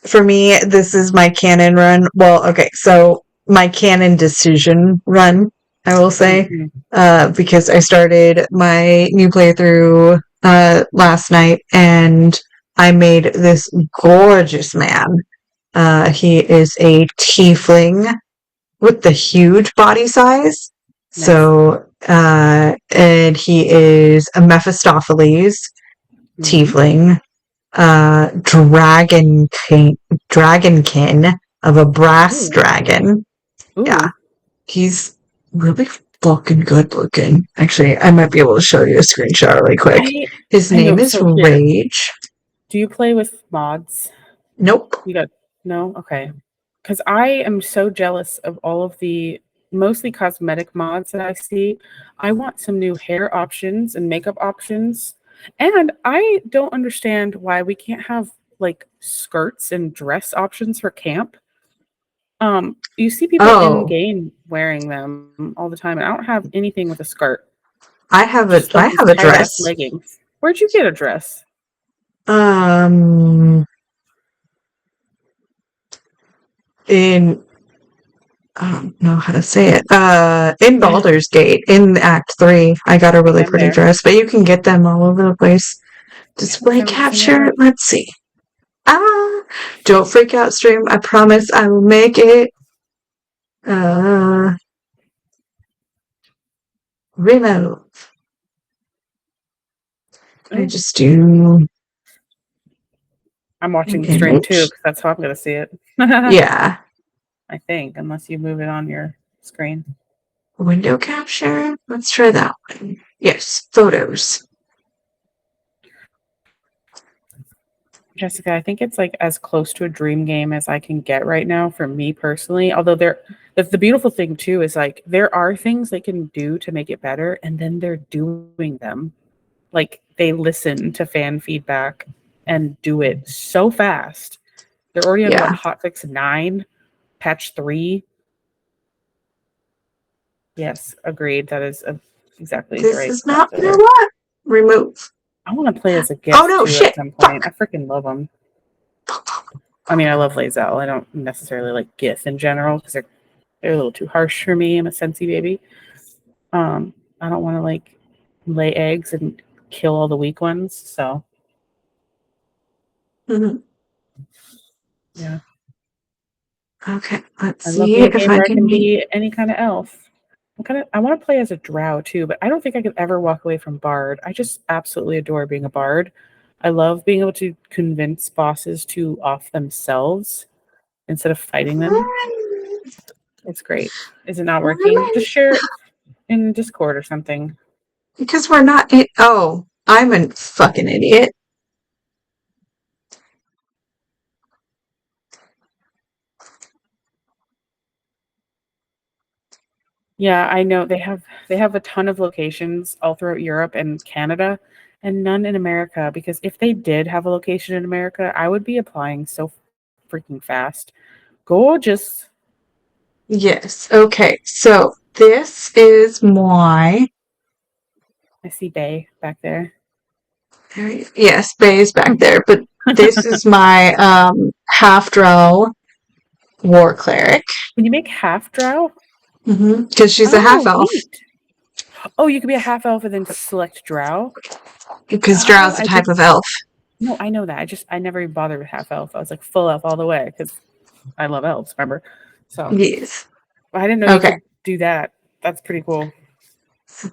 For me, this is my canon run. Well, okay, so my canon decision run, I will say, because I started my new playthrough last night, and I made this gorgeous man. He is a tiefling with the huge body size. Nice. So, and he is a Mephistopheles tiefling, dragonkin of a brass dragon. Ooh. Yeah, he's really fucking good looking. Actually, I might be able to show you a screenshot really quick. His name is Rage. Do you play with mods? Nope. No? Okay. Because I am so jealous of all of the mostly cosmetic mods that I see. I want some new hair options and makeup options. And I don't understand why we can't have like skirts and dress options for camp. You see people in game wearing them all the time, and I don't have anything with a skirt. I have a dress. Leggings. Where'd you get a dress? In I don't know how to say it. In Baldur's Gate, in Act 3, I got a really pretty dress, but you can get them all over the place. Display capture, let's see. Don't freak out, stream. I promise I will make it. Remove. I just do. I'm watching the stream too, because that's how I'm going to see it. Yeah. I think, unless you move it on your screen. Window capture? Let's try that one. Yes, photos. Jessica, I think it's like as close to a dream game as I can get right now for me personally. Although the beautiful thing too is like there are things they can do to make it better, and then they're doing them. Like they listen to fan feedback and do it so fast. They're already on hotfix 9, patch 3. Yes, agreed. That is exactly this right. This is not gonna what? Remove. I want to play as a guest at some point. I freaking love them. I mean, I love Lae'zel. I don't necessarily like Gith in general because they're a little too harsh for me. I'm a Sensi baby. I don't want to like lay eggs and kill all the weak ones. So, yeah. Okay, let's see if I can be any kind of elf. I want to play as a drow too, but I don't think I could ever walk away from bard. I just absolutely adore being a bard. I love being able to convince bosses to off themselves instead of fighting them. It's great. Is it not working? Just share it in Discord or something. Because we're not. Oh, I'm a fucking idiot. Yeah, I know they have a ton of locations all throughout Europe and Canada, and none in America. Because if they did have a location in America, I would be applying so freaking fast. Gorgeous. Yes. Okay. So this is my. I see Bay back there. Yes, Bay's back there, but this is my half drow war cleric. Can you make half drow? Because she's a half elf. Neat. Oh, you could be a half elf and then select drow. Because drow's a type of elf. No, I know that. I never even bothered with half elf. I was like full elf all the way because I love elves. Remember? So Yes. I didn't know you could do that. That's pretty cool.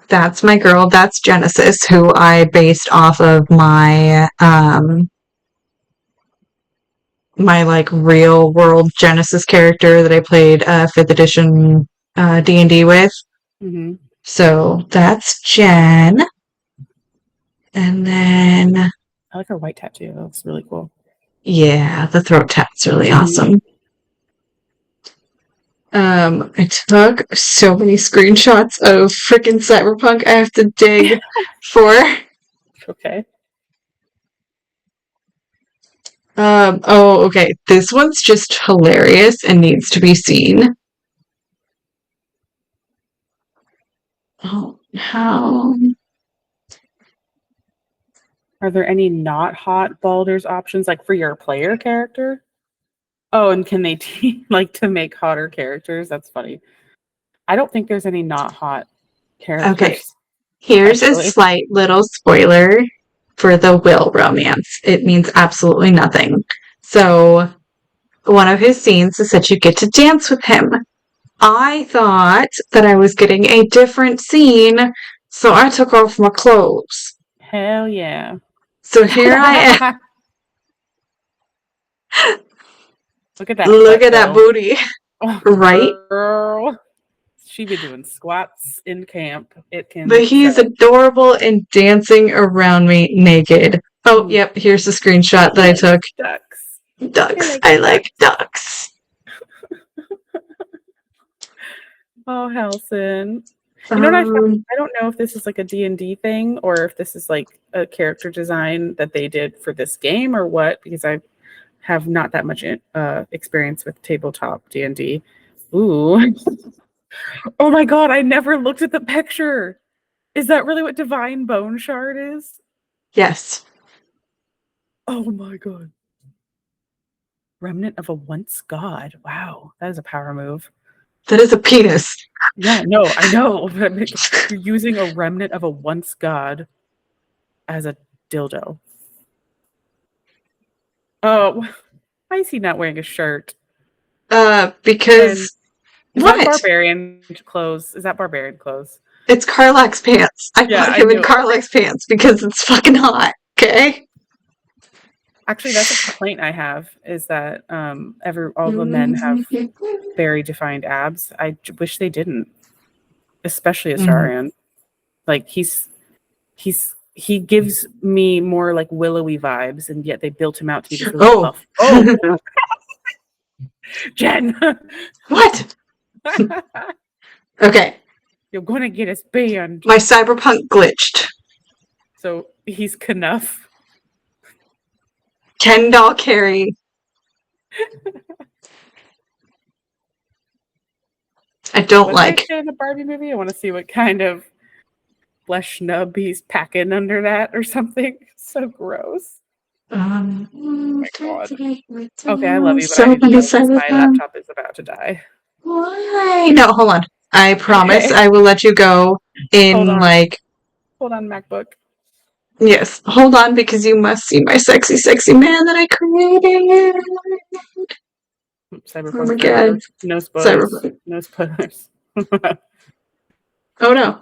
That's my girl. That's Genesis, who I based off of my my like real world Genesis character that I played 5th edition D&D with. Mm-hmm. So that's Jen. And then I like her white tattoo. That's really cool. Yeah, the throat tat's really awesome. I took so many screenshots of freaking Cyberpunk I have to dig for. Okay. Okay. This one's just hilarious and needs to be seen. Oh, how? Are there any not hot Baldur's options like for your player character? Oh, and can they to make hotter characters? That's funny. I don't think there's any not hot characters. Okay. Here's a slight little spoiler for the Will romance. It means absolutely nothing. So, one of his scenes is that you get to dance with him. I thought that I was getting a different scene, so I took off my clothes. Hell yeah. So here I am. Look at that. Look at that booty. Oh, right? Girl. She be doing squats in camp. It can. But he's adorable and dancing around me naked. Oh, yep. Here's the screenshot that I took. Ducks. Ducks. I like ducks. Oh, Halson. You know what I found? I don't know if this is like a D&D thing or if this is like a character design that they did for this game or what, because I have not that much experience with tabletop D&D. Ooh. Oh my god, I never looked at the picture. Is that really what Divine Bone Shard is? Yes. Oh my god. Remnant of a once god. Wow, that is a power move. That is a penis. Yeah, no, I know. You're using a remnant of a once god as a dildo. Oh, why is he not wearing a shirt? Because is that barbarian clothes? Is that barbarian clothes? It's Karlach's pants. I put him in Karlach's pants because it's fucking hot. Okay. Actually, that's a complaint I have is that all the men have very defined abs. I wish they didn't, especially Astarion. Like he gives me more like willowy vibes, and yet they built him out to be this little puff. Oh, Jen, what? Okay, you're gonna get us banned. My cyberpunk glitched. So he's Knuff. Ken doll carry. I don't like. In the Barbie movie, I want to see what kind of flesh nub he's packing under that or something. So gross. Oh my god. Okay, I love you, but my laptop is about to die. Why? No, hold on. I promise I will let you go in Hold on, MacBook. Yes, hold on because you must see my sexy, sexy man that I created. Cyberpunk. Oh my god. No spoilers. Cyberpunk. No spoilers. Oh no.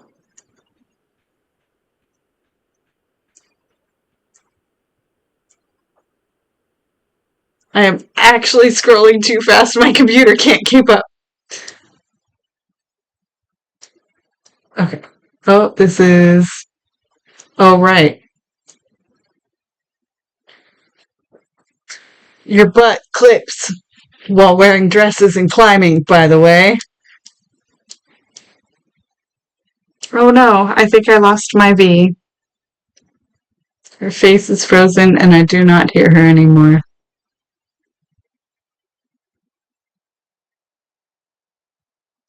I am actually scrolling too fast. My computer can't keep up. Okay. Oh, this is... Oh, right. Your butt clips while wearing dresses and climbing, by the way. Oh no, I think I lost my V. Her face is frozen and I do not hear her anymore.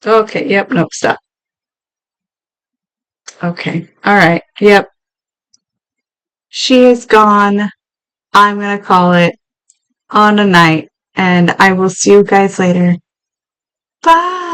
Okay, yep, nope, stop. Okay, alright, yep. She is gone. I'm gonna call it on a night, and I will see you guys later. Bye!